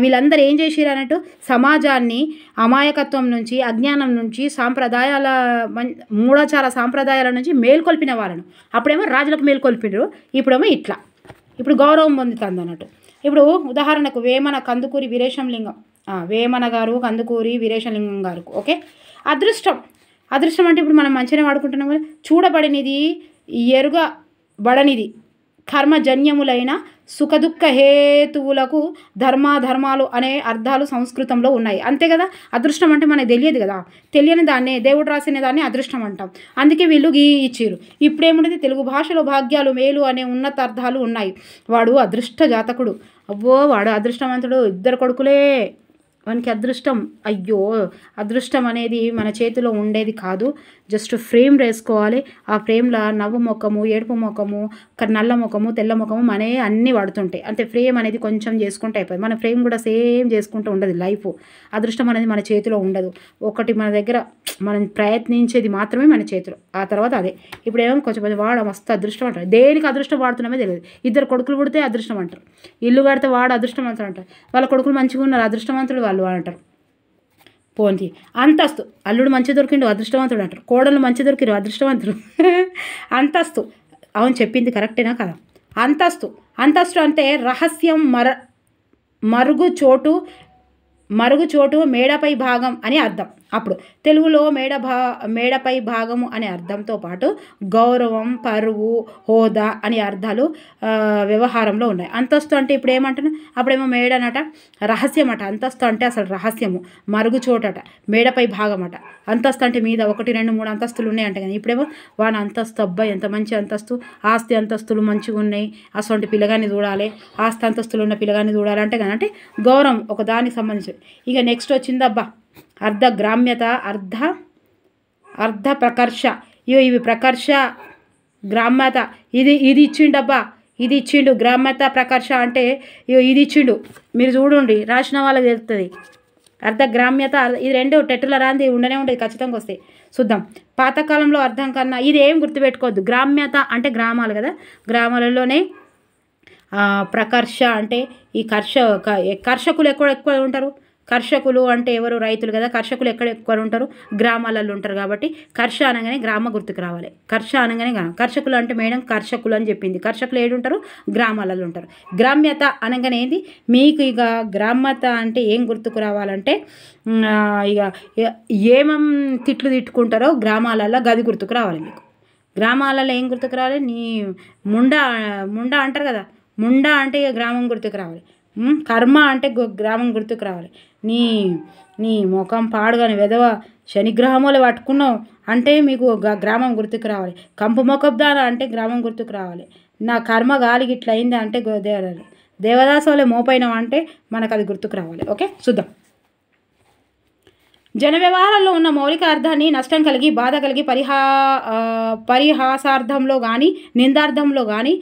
వీళ్ళందరూ ఏం చేసిరు అన్నట్టు సమాజాన్ని అమాయకత్వం నుంచి, అజ్ఞానం నుంచి, మూఢాచార సాంప్రదాయాల నుంచి మేల్కొల్పిన వాళ్ళను. అప్పుడేమో రాజులకు మేల్కొల్పినరు, ఇప్పుడేమో ఇట్లా ఇప్పుడు గౌరవం పొందుతుంది అన్నట్టు. ఇప్పుడు ఉదాహరణకు వేమన కందుకూరి వీరేశలింగం, వేమన గారు, కందుకూరి వీరేశలింగం గారు. ఓకే. అదృష్టం అంటే ఇప్పుడు మనం మంచిగా వాడుకుంటున్నాం కదా. చూడబడినది, ఎరుగబడనిది, కర్మజన్యములైన సుఖదుఖ హేతువులకు ధర్మాలు అనే అర్థాలు సంస్కృతంలో ఉన్నాయి. అంతే కదా. అదృష్టం అంటే మనకు తెలియదు కదా, తెలియని దాన్నే దేవుడు రాసిన దాన్ని అదృష్టం అంటాం. అందుకే వీళ్ళు ఇచ్చిరు. ఇప్పుడేముండేది, తెలుగు భాషలో భాగ్యాలు, మేలు అనే ఉన్నత అర్థాలు ఉన్నాయి. వాడు అదృష్ట జాతకుడు, వాడు అదృష్టవంతుడు, 2 కొడుకులే వానికి అదృష్టం. అయ్యో, అదృష్టం అనేది మన చేతిలో ఉండేది కాదు. జస్ట్ ఫ్రేమ్ వేసుకోవాలి. ఆ ఫ్రేమ్లో నవ్వు ముఖము, ఏడుపు ముఖము, నల్ల ముఖము, తెల్ల ముఖము మనమే అన్నీ వాడుతుంటాయి. అంటే ఫ్రేమ్ అనేది కొంచెం చేసుకుంటే అయిపోయింది. మన ఫ్రేమ్ కూడా సేమ్ చేసుకుంటూ ఉండదు లైఫ్. అదృష్టం అనేది మన చేతిలో ఉండదు. ఒకటి మన దగ్గర మనం ప్రయత్నించేది మాత్రమే మన చేతిలో, ఆ తర్వాత అదే. ఇప్పుడు ఏమో కొంచెం మస్తు అదృష్టం అంటారు. దేనికి అదృష్టం వాడుతున్నామే తెలియదు. 2 కొడుకులు పుడితే అదృష్టం అంటారు, ఇల్లు కడితే వాడు అదృష్టవంతుడు అంటారు, వాళ్ళ కొడుకులు మంచిగా ఉన్నారు అదృష్టవంతుడు వాళ్ళు అంటారు. పోంది అంతస్తు, అల్లుడు మంచి దొరికిండు అదృష్టవంతుడు అంటారు, కోడలు మంచి దొరికిరు అదృష్టవంతుడు. అంతస్తు, అవును చెప్పింది కరెక్టేనా కదా. అంతస్తు అంటే రహస్యం, మరుగుచోటు, మేడపై భాగం అని అర్థం. అప్పుడు తెలుగులో మేడపై భాగము అనే అర్థంతో పాటు గౌరవం, పరువు, హోదా అనే అర్థాలు వ్యవహారంలో ఉన్నాయి. అంతస్తు అంటే ఇప్పుడు ఏమంటున్నా, అప్పుడేమో మేడనట రహస్యం అట, అంతస్తు అంటే అసలు రహస్యము, మరుగుచోటట, మేడపై భాగం అట, అంతస్తు అంటే మీద 1, 2, 3 అంతస్తులు ఉన్నాయంట. కానీ ఇప్పుడేమో వాని అంతస్తు, అబ్బాయి ఎంత మంచి అంతస్తు, ఆస్తి అంతస్తులు మంచిగా ఉన్నాయి, అసలు పిల్లగాన్ని చూడాలి, ఆస్తి అంతస్తులు ఉన్న పిల్లగాన్ని చూడాలంటే కానీ అంటే గౌరవం ఒక దానికి సంబంధించి. ఇక నెక్స్ట్ వచ్చింది అబ్బా అర్ధ గ్రామ్యత, అర్ధ ప్రకర్ష. ఇవి ప్రకర్ష, గ్రామ్యత, ఇది ఇచ్చిండబ్బా, ఇది ఇచ్చిండు. గ్రామ్యత, ప్రకర్ష అంటే ఇది ఇచ్చిండు. మీరు చూడండి, రాసిన వాళ్ళకి తెలుస్తుంది. అర్ధ గ్రామ్యత, ఇది రెండు టెట్టుల రాంది ఉండనే ఉండేది, ఖచ్చితంగా వస్తాయి. చూద్దాం. పాతకాలంలో అర్థం కన్నా ఇది ఏం గుర్తుపెట్టుకోవద్దు. గ్రామ్యత అంటే గ్రామాలు కదా, గ్రామాలలోనే ప్రకర్ష అంటే ఈ కర్షకులు ఎక్కువ ఉంటారు. కర్షకులు అంటే ఎవరు? రైతులు కదా. కర్షకులు ఎక్కువ ఉంటారు, గ్రామాలలో ఉంటారు. కాబట్టి కర్ష అనగానే గ్రామ గుర్తుకు రావాలి. కర్ష అనగానే కర్షకులు అంటే మేడం కర్షకులు అని చెప్పింది. కర్షకులు ఏడుంటారు? గ్రామాలలో ఉంటారు. గ్రామ్యత అనగానే ఏంది మీకు? ఇక గ్రామ్యత అంటే ఏం గుర్తుకు రావాలంటే ఇక ఏమేం తిట్లు తిట్టుకుంటారో గ్రామాలలో గది గుర్తుకు రావాలి మీకు. గ్రామాలలో ఏం గుర్తుకు రావాలి? నీ ముండా అంటారు కదా, ముండా అంటే ఇక గ్రామం గుర్తుకు రావాలి. కర్మ అంటే గ్రామం గుర్తుకు రావాలి. నీ ముఖం పాడుగాని వెధవ శనిగ్రహములు పట్టుకున్నావు అంటే మీకు గ్రామం గుర్తుకు రావాలి. కంపు మొకబ్దాన అంటే గ్రామం గుర్తుకు రావాలి. నా కర్మ గాలికి ఇట్లా అయింది అంటే దేవదాసోలే మోపైనవా అంటే మనకు అది గుర్తుకు రావాలి. ఓకే, చూద్దాం. జన వ్యవహారాల్లో ఉన్న మౌలిక అర్థాన్ని నష్టం కలిగి, బాధ కలిగి, పరిహాసార్థంలో కానీ, నిందార్థంలో కానీ,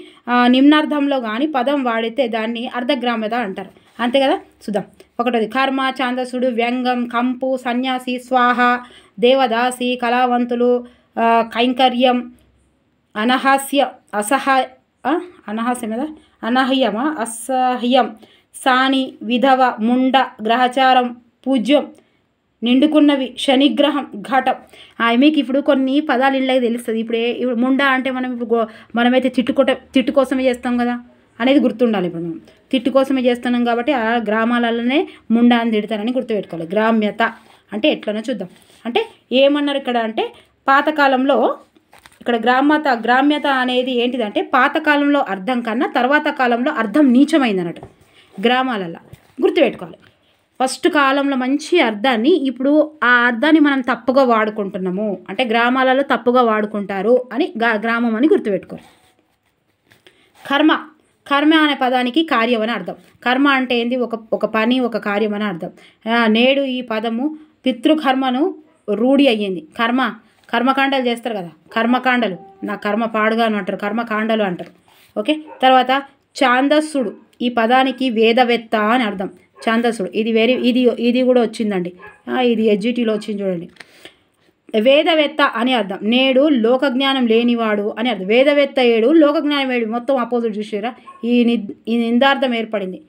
నిమ్నార్థంలో కానీ పదం వాడితే దాన్ని అర్ధగ్రామ్యత అంటారు. అంతే కదా. చూద్దాం. ఒకటోది కర్మ, ఛాందసుడు, వ్యంగం, కంపు, సన్యాసి, స్వాహ, దేవదాసి, కళావంతులు, కైంకర్యం, అసహ్యం, సాని, విధవ, ముండ, గ్రహచారం, పూజ్యం, నిండుకున్నవి, శనిగ్రహం, ఘటం. మీకు ఇప్పుడు కొన్ని పదాలు ఇళ్ళకి తెలుస్తుంది. ఇప్పుడు ముండ అంటే మనమైతే తిట్టు కోసమే చేస్తాం కదా అనేది గుర్తుండాలి. ఇప్పుడు మనం తిట్టు కోసమే చేస్తున్నాం కాబట్టి ఆ గ్రామాలలోనే ముండ అని తిడతారని గుర్తుపెట్టుకోవాలి. గ్రామ్యత అంటే ఎట్లనో చూద్దాం. అంటే ఏమన్నారు ఇక్కడ అంటే పాతకాలంలో ఇక్కడ గ్రామ్యత అనేది ఏంటిదంటే పాతకాలంలో అర్థం కన్నా తర్వాత కాలంలో అర్థం నీచమైంది అన్నట్టు. గ్రామాలలో గుర్తుపెట్టుకోవాలి. ఫస్ట్ కాలంలో మంచి అర్థాన్ని ఇప్పుడు ఆ అర్థాన్ని మనం తప్పుగా వాడుకుంటున్నాము అంటే గ్రామాలలో తప్పుగా వాడుకుంటారు అని గ్రామం అని గుర్తుపెట్టుకోవాలి. కర్మ అనే పదానికి కార్యం అని అర్థం. కర్మ అంటే ఏంది? ఒక పని, ఒక కార్యం అని అర్థం. నేడు ఈ పదము పితృకర్మను రూఢి అయ్యింది. కర్మకాండలు చేస్తారు కదా, కర్మకాండలు, నా కర్మ పాడుగాను అంటారు, కర్మకాండలు అంటారు. ఓకే, తర్వాత ఛాందస్సుడు ఈ పదానికి వేదవేత్త అని అర్థం. ఛాందస్సుడు ఇది కూడా వచ్చిందండి, ఇది ఎడ్జిటీలో వచ్చింది చూడండి. వేదవేత్త అని అర్థం. నేడు లోకజ్ఞానం లేనివాడు అని అర్థం. వేదవేత్త ఏడు, లోకజ్ఞానం ఏడు, మొత్తం ఆపోజిట్ చూసారా. ఈ నిందార్థం ఏర్పడింది.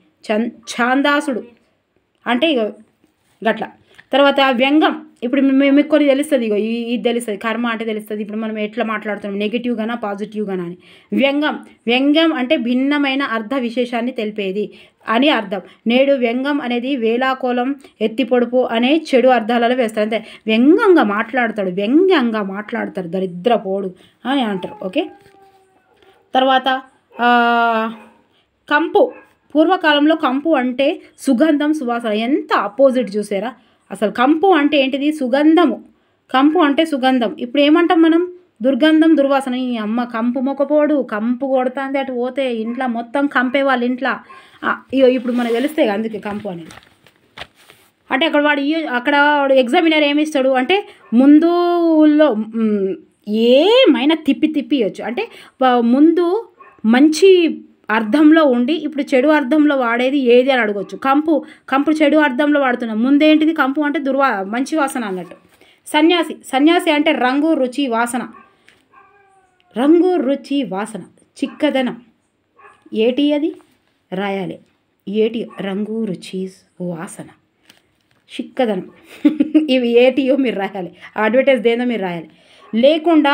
ఛాందాసుడు అంటే ఇక గట్ల. తర్వాత వ్యంగం, ఇప్పుడు మీకు కొన్ని తెలుస్తుంది. ఇగో ఇది తెలుస్తుంది, కర్మ అంటే తెలుస్తుంది. ఇప్పుడు మనం ఎట్లా మాట్లాడుతున్నాం, నెగిటివ్గానా పాజిటివ్గానా అని. వ్యంగం అంటే భిన్నమైన అర్థ విశేషాన్ని తెలిపేది అని అర్థం. నేడు వ్యంగం అనేది వేలాకోలం, ఎత్తి పొడుపు అనే చెడు అర్థాలలో వేస్తారు. అంతే, వ్యంగ్యంగా మాట్లాడతాడు దరిద్రపోడు అని అంటారు. ఓకే, తర్వాత కంపు. పూర్వకాలంలో కంపు అంటే సుగంధం, సువాసన. ఎంత ఆపోజిట్ చూసారా. అసలు కంపు అంటే ఏంటిది? సుగంధము. కంపు అంటే సుగంధం. ఇప్పుడు ఏమంటాం మనం? దుర్గంధం, దుర్వాసన. ఈ అమ్మ కంపు మొక్కపోడు, కంపు కొడుతుంది అటు పోతే ఇంట్లో మొత్తం కంపే వాళ్ళ ఇంట్లో. ఇప్పుడు మనకు తెలుస్తాయి అందుకే కంపు అనేది. అంటే అక్కడ వాడు ఎగ్జామినర్ ఏమిస్తాడు అంటే ముందులో ఏమైనా తిప్పి ఇవ్వచ్చు. అంటే ముందు మంచి అర్థంలో ఉండి ఇప్పుడు చెడు అర్థంలో వాడేది ఏది అని అడగవచ్చు. కంపు చెడు అర్థంలో వాడుతున్నాం. ముందేంటిది? కంపు అంటే మంచి వాసన అన్నట్టు. సన్యాసి అంటే రంగు, రుచి, వాసన, చిక్కదనం. ఏటి అది రాయాలి. ఏటి రంగు, రుచి, వాసన, చిక్కదనం. ఇవి ఏటియో మీరు రాయాలి. అడ్వర్టైజ్ దేందో మీరు రాయాలి. లేకుండా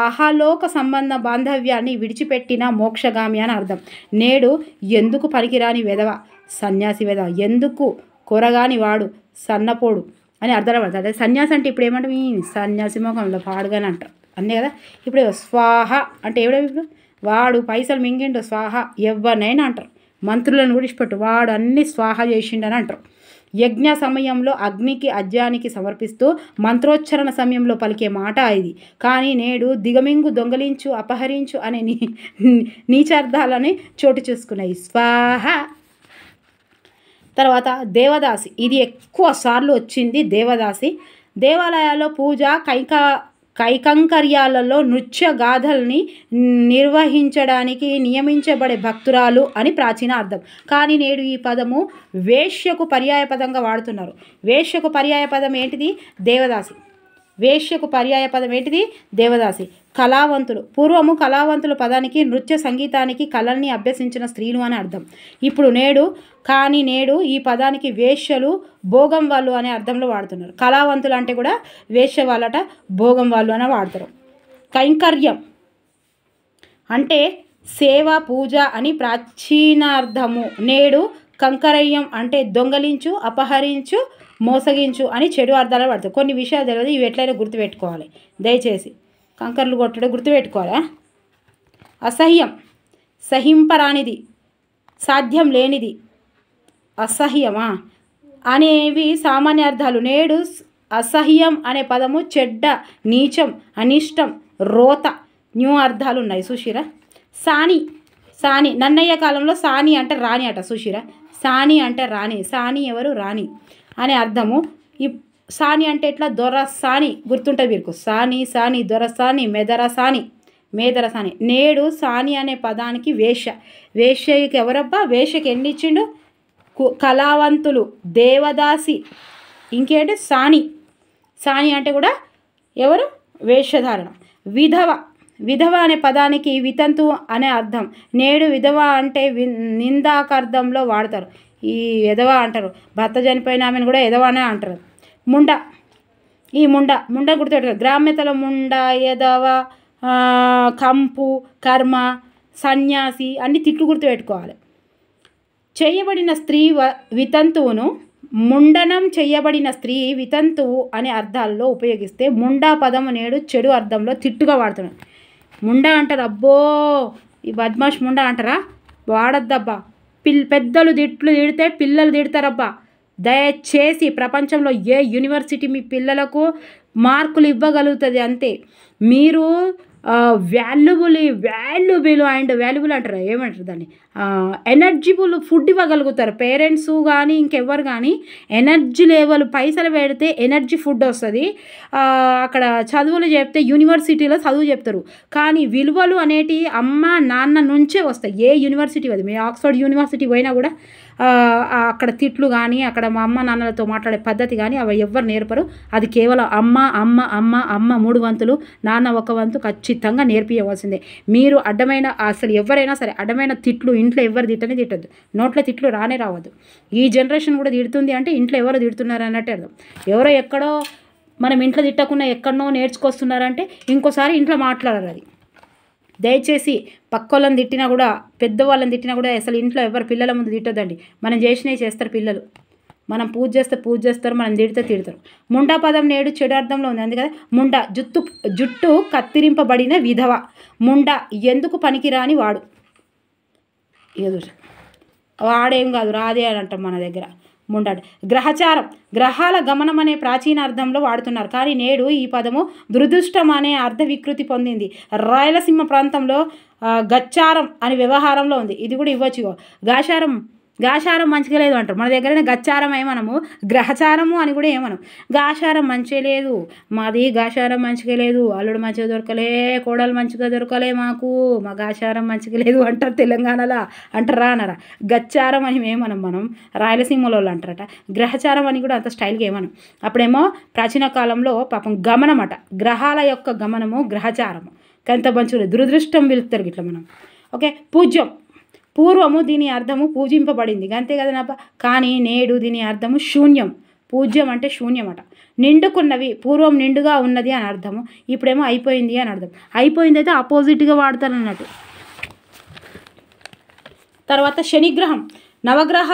అహలోక సంబంధ బాంధవ్యాన్ని విడిచిపెట్టిన మోక్షగామి అని అర్థం. నేడు ఎందుకు పనికిరాని వెధవ, సన్యాసి వెధవ, ఎందుకు కొరగాని వాడు, సన్నపోడు అని అర్థాలు పడతారు. అదే సన్యాసి అంటే ఇప్పుడు ఏమంటే మీ సన్యాసి మొఖంలో పాడుగానే అంటారు అంతే కదా. ఇప్పుడు స్వాహ అంటే ఎవడో ఇప్పుడు వాడు పైసలు మింగిండు స్వాహ ఎవరినైనా అంటారు. మంత్రులను విడిచిపెట్టు వాడు అన్ని స్వాహ చేసిండని అంటారు. యజ్ఞ సమయంలో అగ్నికి అజ్యానికి సమర్పిస్తూ మంత్రోచ్చరణ సమయంలో పలికే మాట ఇది. కానీ నేడు దిగమింగు దొంగలించు అపహరించు అనే నీచార్థాలని చోటు చేసుకున్నాయి. స్వాహ. తర్వాత దేవదాసి, ఇది ఎక్కువ సార్లు వచ్చింది. దేవదాసి దేవాలయాల్లో పూజ కైకంకర్యాలలో నృత్య గాథల్ని నిర్వహించడానికి నియమించబడే భక్తురాలు అని ప్రాచీన అర్థం. కానీ నేడు ఈ పదము వేశ్యకు పర్యాయపదంగా వాడుతున్నారు. వేశ్యకు పర్యాయపదం ఏంటిది? దేవదాసి. వేశ్యకు పర్యాయపదం ఏంటిది? దేవదాసి. కళావంతులు, పూర్వము కళావంతులు పదానికి నృత్య సంగీతానికి కళల్ని అభ్యసించిన స్త్రీలు అని అర్థం. ఇప్పుడు నేడు ఈ పదానికి వేశ్యలు భోగం వాళ్ళు అనే అర్థంలో వాడుతున్నారు. కళావంతులు అంటే కూడా వేశ్య వాళ్ళట, భోగం వాళ్ళు అని వాడతారు. కైంకర్యం అంటే సేవ పూజ అని ప్రాచీనార్థము. నేడు కంకరయ్యం అంటే దొంగలించు అపహరించు మోసగించు అని చెడు అర్థాలు పడతాయి. కొన్ని విషయాలు తెలియదు, ఇవి ఎట్లయినా గుర్తుపెట్టుకోవాలి దయచేసి. కంకర్లు కొట్టడం గుర్తుపెట్టుకోవాలా. అసహ్యం సహింపరానిది, సాధ్యం లేనిది. అసహ్యమా అనేవి సామాన్య అర్థాలు. నేడు అసహ్యం అనే పదము చెడ్డ, నీచం, అనిష్టం, రోత, న్యూ అర్థాలు ఉన్నాయి. సుశీరా. సాని నన్నయ్య కాలంలో సాని అంటే రాణి అట. సుశీరా. సాని అంటే రాణి. సాని ఎవరు? రాణి అనే అర్థము. ఈ సాని అంటే ఎట్లా? దొరసాని గుర్తుంటుంది మీకు. సాని దొరసాని మేదరసాని. నేడు సాని అనే పదానికి వేశ్యకి ఎవరబ్బా? వేశ్యకి ఎన్ని ఇచ్చిండు? కళావంతులు, దేవదాసి, ఇంకేంటి సాని అంటే కూడా ఎవరు? వేషధారణ. విధవ అనే పదానికి వితంతు అనే అర్థం. నేడు విధవ అంటే నిందాకర్థంలో వాడతారు. ఈ ఎదవ అంటారు. భర్త చనిపోయిన ఆమెను కూడా ఎదవ అనే అంటారు. ముండ గుర్తుపెట్టుకోవాలి. గ్రామ్యతల ముండ, ఎదవ, కంపు, కర్మ, సన్యాసి అన్ని తిట్లు గుర్తుపెట్టుకోవాలి. చేయబడిన స్త్రీ వితంతువును, ముండనం చేయబడిన స్త్రీ వితంతువు అనే అర్థాల్లో ఉపయోగిస్తే ముండా పదము నేడు చెడు అర్థంలో తిట్టుగా వాడుతున్నాడు. ముండా అంటారు. అబ్బో ఈ బద్మాష్ ముండా అంటారా? వాడద్దబ్బా. పెద్దలు తిడితే పిల్లలు తిడతారబ్బా. దయచేసి ప్రపంచంలో ఏ యూనివర్సిటీ మీ పిల్లలకు మార్కులు ఇవ్వగలుగుతుంది అంతే. మీరు వాల్యుబుల్ అంటారు, ఏమంటారు దాన్ని, ఎనర్జిబుల్ ఫుడ్ ఇవ్వగలుగుతారు. పేరెంట్స్ కానీ ఇంకెవ్వరు కానీ ఎనర్జీ లెవెల్ పైసలు పెడితే ఎనర్జీ ఫుడ్ వస్తుంది. అక్కడ చదువులు చెప్తే యూనివర్సిటీలో చదువు చెప్తారు. కానీ విలువలు అనేటి అమ్మ నాన్న నుంచే వస్తాయి. ఏ యూనివర్సిటీ అది, మీ ఆక్స్ఫర్డ్ యూనివర్సిటీ పోయినా కూడా అక్కడ తిట్లు కానీ అక్కడ మా అమ్మ నాన్నలతో మాట్లాడే పద్ధతి కానీ అవి ఎవ్వరు నేర్పరు. అది కేవలం అమ్మ 3 వంతులు, నాన్న 1 వంతు ఖచ్చితంగా నేర్పియవలసిందే. మీరు అడ్డమైన అసలు ఎవరైనా సరే అడ్డమైన తిట్లు ఇంట్లో ఎవరు తిట్టద్దు. నోట్లో తిట్లు రావద్దు. ఈ జనరేషన్ కూడా తిడుతుంది అంటే ఇంట్లో ఎవరు తిడుతున్నారు అన్నట్టు అర్థం. ఎవరో ఎక్కడో మనం ఇంట్లో తిట్టకుండా ఎక్కడనో నేర్చుకొస్తున్నారంటే ఇంకోసారి ఇంట్లో మాట్లాడారు. అది దయచేసి పక్కోళ్ళని తిట్టినా కూడా, పెద్దవాళ్ళని తిట్టినా కూడా అసలు ఇంట్లో ఎవరు పిల్లల ముందు తిట్టొద్దండి. మనం చేసినవి చేస్తారు పిల్లలు. మనం పూజ చేస్తారు, మనం తిడతారు. ముండా పదం నేడు చెడు అర్థంలో ఉంది. అందుకని ముండా జుట్టు కత్తిరింపబడిన విధవ. ముండా ఎందుకు పనికిరాని వాడు. వాడేం కాదు, రాదే అని అంటాం మన దగ్గర. ముండా. గ్రహచారం, గ్రహాల గమనం అనే ప్రాచీన అర్థంలో వాడుతున్నారు. కానీ నేడు ఈ పదము దురదృష్టం అనే అర్థ వికృతి పొందింది. రాయలసీమ ప్రాంతంలో గచ్చారం అని వ్యవహారంలో ఉంది. ఇది కూడా ఇవ్వచ్చు. గాశారం మంచిగా లేదు అంటారు. మన దగ్గరనే గచ్చారం ఏమనము, గ్రహచారము అని కూడా ఏమనం. గాశారం మంచిగా లేదు, మాది గాశారం మంచిగా లేదు, అల్లుడు మంచిగా దొరకలే, కోడలు మంచిగా దొరకలే, మా గాశారం మంచిగా లేదు అంటారు. తెలంగాణలో అంటారా అనరా? గచ్చారం అని ఏమనం మనం, రాయలసీమలో అంటారట. గ్రహచారం అని కూడా అంత స్టైల్గా ఏమనం. అప్పుడేమో ప్రాచీన కాలంలో పాపం గమనం అట, గ్రహాల యొక్క గమనము గ్రహచారము. కంత మంచిగా దురదృష్టం పిలుస్తారు ఇట్లా మనం. ఓకే. పూజ్యం, పూర్వము దీని అర్థము పూజింపబడింది అంతే కదనప్ప. కానీ నేడు దీని అర్థము శూన్యం. పూజ్యం అంటే శూన్యం అట. నిండుకున్నవి, పూర్వం నిండుగా ఉన్నది అని అర్థము, ఇప్పుడేమో అయిపోయింది అని అర్థం. అయిపోయింది అయితే ఆపోజిట్గా వాడతారు అన్నట్టు. తర్వాత శనిగ్రహం, నవగ్రహ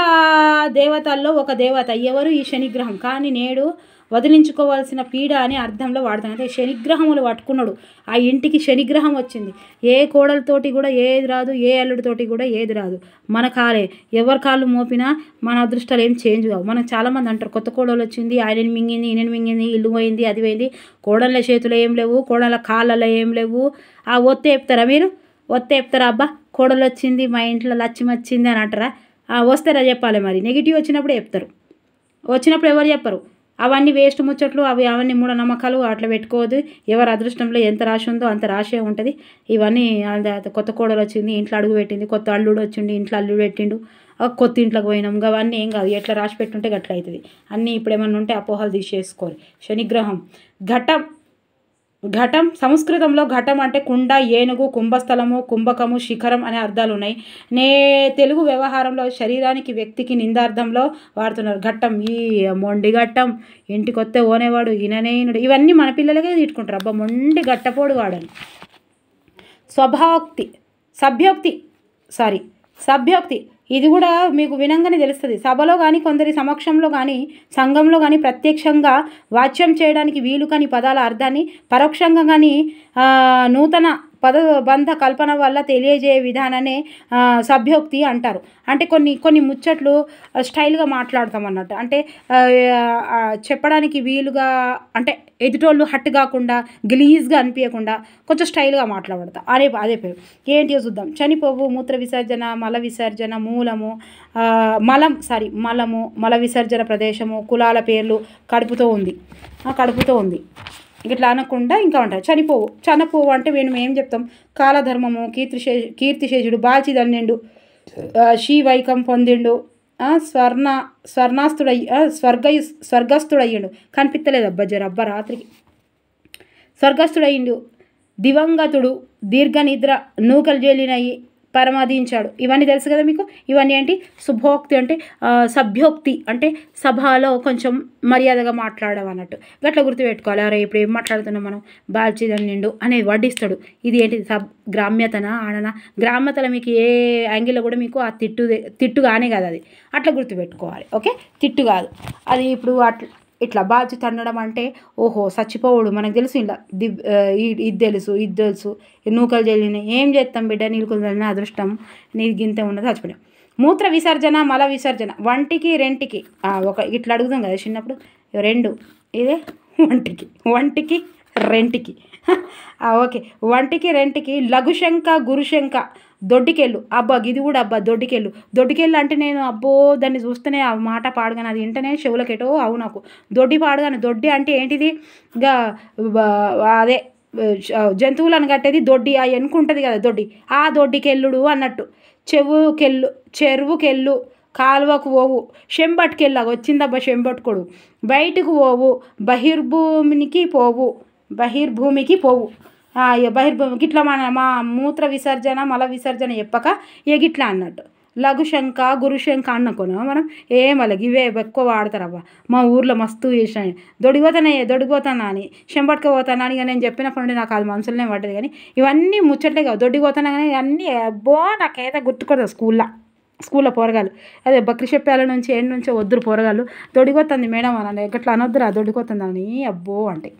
దేవతల్లో ఒక దేవత. ఎవరు? ఈ శనిగ్రహం. కానీ నేడు వదిలించుకోవాల్సిన పీడ అని అర్థంలో వాడతాను. అంటే శనిగ్రహములు పట్టుకున్నాడు, ఆ ఇంటికి శనిగ్రహం వచ్చింది. ఏ కోడలతోటి కూడా ఏది రాదు, ఏ అల్లుడితోటి కూడా ఏది రాదు. మన కాలే ఎవరి కాళ్ళు మోపినా మన అదృష్టాలు ఏం చేంజ్ కావు. మనకు చాలామంది అంటారు కొత్త కోడలు వచ్చింది, ఆయనని మింగింది, ఈయనని మింగింది, ఇల్లు పోయింది, అది పోయింది. కోడళ్ళ చేతులు ఏం లేవు, కోడళ్ళ కాళ్ళలో ఏం లేవు. ఆ ఒత్తే చెప్తారా మీరు? ఒత్తే చెప్తారా? అబ్బా కోడలు వచ్చింది, మా ఇంట్లో లక్ష్మి వచ్చింది అని అంటారా? వస్తారా చెప్పాలి. మరి నెగిటివ్ వచ్చినప్పుడు చెప్తారు, వచ్చినప్పుడు ఎవరు చెప్పరు. అవన్నీ వేస్ట్ ముచ్చట్లు, అవన్నీ మూఢనమ్మకాలు అట్లా పెట్టుకోవద్దు. ఎవరి అదృష్టంలో ఎంత రాశి ఉందో అంత రాశే ఉంటుంది. ఇవన్నీ కొత్త కోడలు వచ్చింది, ఇంట్లో అడుగు పెట్టింది, కొత్త అల్లుడు వచ్చిండు, ఇంట్లో అల్లుడు పెట్టిండు, కొత్త ఇంట్లోకి పోయినాం, అవన్నీ ఏం కాదు. ఎట్లా రాసి పెట్టుంటే గట్ల అవుతుంది. అన్నీ ఇప్పుడు ఏమన్నా ఉంటే అపోహలు తీసేసుకోవాలి. శనిగ్రహం. ఘటం సంస్కృతంలో ఘటం అంటే కుండ, ఏనుగు, కుంభస్థలము, కుంభకము, శిఖరం అనే అర్థాలు ఉన్నాయి. తెలుగు వ్యవహారంలో శరీరానికి, వ్యక్తికి నిందార్థంలో వాడుతున్నారు. ఘట్టం, ఈ మొండి ఘట్టం, ఇంటికొత్తే ఓనేవాడు, ఈయననేనుడు, ఇవన్నీ మన పిల్లలకే తిట్టుకుంటారు. అబ్బా మొండి గట్టపోడు వాడని. సభ్యోక్తి ఇది కూడా మీకు వినంగానే తెలుస్తుంది. సభలో కానీ, కొందరి సమక్షంలో కానీ, సంఘంలో కానీ ప్రత్యక్షంగా వాచ్యం చేయడానికి వీలు కాని పదాల అర్థాన్ని పరోక్షంగా కానీ నూతన పదబంధ కల్పన వల్ల తెలియజేయ విధానాన్ని సభ్యోక్తి అంటారు. అంటే కొన్ని ముచ్చట్లు స్టైల్గా మాట్లాడతాం అన్నట్టు. అంటే చెప్పడానికి వీలుగా, అంటే ఎదుటోళ్ళు హట్ కాకుండా, గలీజ్గా అనిపించకుండా కొంచెం స్టైల్గా మాట్లాడతాం. అదే పేరు. ఏంటి చూద్దాం. చనిపోవు, మూత్ర విసర్జన, మల విసర్జన, మూలము, మల విసర్జన ప్రదేశము, కులాల పేర్లు, కడుపుతో ఉంది ఇట్లా అనకుండా ఇంకా ఉంటారు. చనిపోవు అంటే మేము ఏం చెప్తాం? కాలధర్మము, కీర్తిశేషుడు, బాచిదన్నిండు, శ్రీవైకం పొందిండు, స్వర్గస్థుడయ్యిండు. కనిపిస్తలేదు అబ్బా జరబ్బా రాత్రికి. స్వర్గస్థుడయ్యిండు, దివంగతుడు, దీర్ఘనిద్ర, నూకలు జేలినయి, పరమాదించాడు. ఇవన్నీ తెలుసు కదా మీకు. ఇవన్నీ ఏంటి? శుభోక్తి అంటే సభ్యోక్తి అంటే సభలో కొంచెం మర్యాదగా మాట్లాడడం అన్నట్టు. గట్లా గుర్తుపెట్టుకోవాలి. అరే ఇప్పుడు ఏం మాట్లాడుతున్నాం మనం? బాల్చిదన్నిండు అనేది వడ్డిస్తాడు. ఇది ఏంటి? గ్రామ్యతనా ఆడనా? గ్రామ్యతల మీకు ఏ యాంగిల్లో కూడా మీకు ఆ తిట్టు కానీ కాదు. అది అట్లా గుర్తుపెట్టుకోవాలి. ఓకే, తిట్టు కాదు అది. ఇప్పుడు ఇట్లా బాల్చి తన్నడం అంటే ఓహో చచ్చిపోవుడు. మనకు తెలుసు ఇలా ఇది తెలుసు నూకలు జల్లినాయి. ఏం చేస్తాం బిడ్డ? నీళ్ళకులు చల్లిన అదృష్టం నీకు గింతే ఉన్నది, చచ్చిపోయినాం. మూత్ర విసర్జన, మల విసర్జన, వంటికి రెంటికి ఇట్లా అడుగుదాం కదా చిన్నప్పుడు. రెండు ఇదే వంటికి రెంటికి ఓకే. వంటికి రెంటికి, లఘుశంక, గురుశంక, దొడ్డికెళ్ళు. అబ్బా ఇది కూడా అబ్బా దొడ్డికెళ్ళు అంటే నేను అబ్బో దాన్ని చూస్తేనే ఆ మాట పాడగాను, అది వింటనే చెవులకెటో అవు నాకు. దొడ్డి పాడగాను. దొడ్డి అంటే ఏంటిది? ఇంకా అదే జంతువులను కట్టేది దొడ్డి. ఆ ఎనుకుంటుంది కదా దొడ్డి, ఆ దొడ్డికెళ్ళుడు అన్నట్టు. చెరువుకెళ్ళు, కాలువకు పోవు, శంబట్టుకెళ్ళ వచ్చిందబ్బా శంబట్టుకోడు. బయటకు పోవు, బహిర్భూమికి పోవు. బహిర్భూమికి ఇట్లా మా మూత్ర విసర్జన, మల విసర్జన చెప్పక గిట్లా అన్నట్టు. లఘుశంక, గురుశంక అనుకున్నాం మనం. మళ్ళీ ఇవే ఎక్కువ వాడతారబ్బా. మా ఊర్లో మస్తు చేసినాయి. దొడిపోతానా అని, శంబట్టుకపోతానా అని. ఇక నేను చెప్పినప్పటి నుండి నాకు అది మనసులోనే పడ్డది. కానీ ఇవన్నీ ముచ్చట్లే కావు. దొడ్డిపోతానా కానీ అన్నీ అబ్బో నాకైతే గుర్తుకొడతావు. స్కూల్లో పోరగాళ్ళు అదే బక్రి చెప్పాల నుంచి నుంచో వద్దురు పోరగాళ్ళు. దొడిపోతుంది మేడం అని గట్లా అనొద్దురా, దొడ్డిపోతుందని అబ్బో అంటే.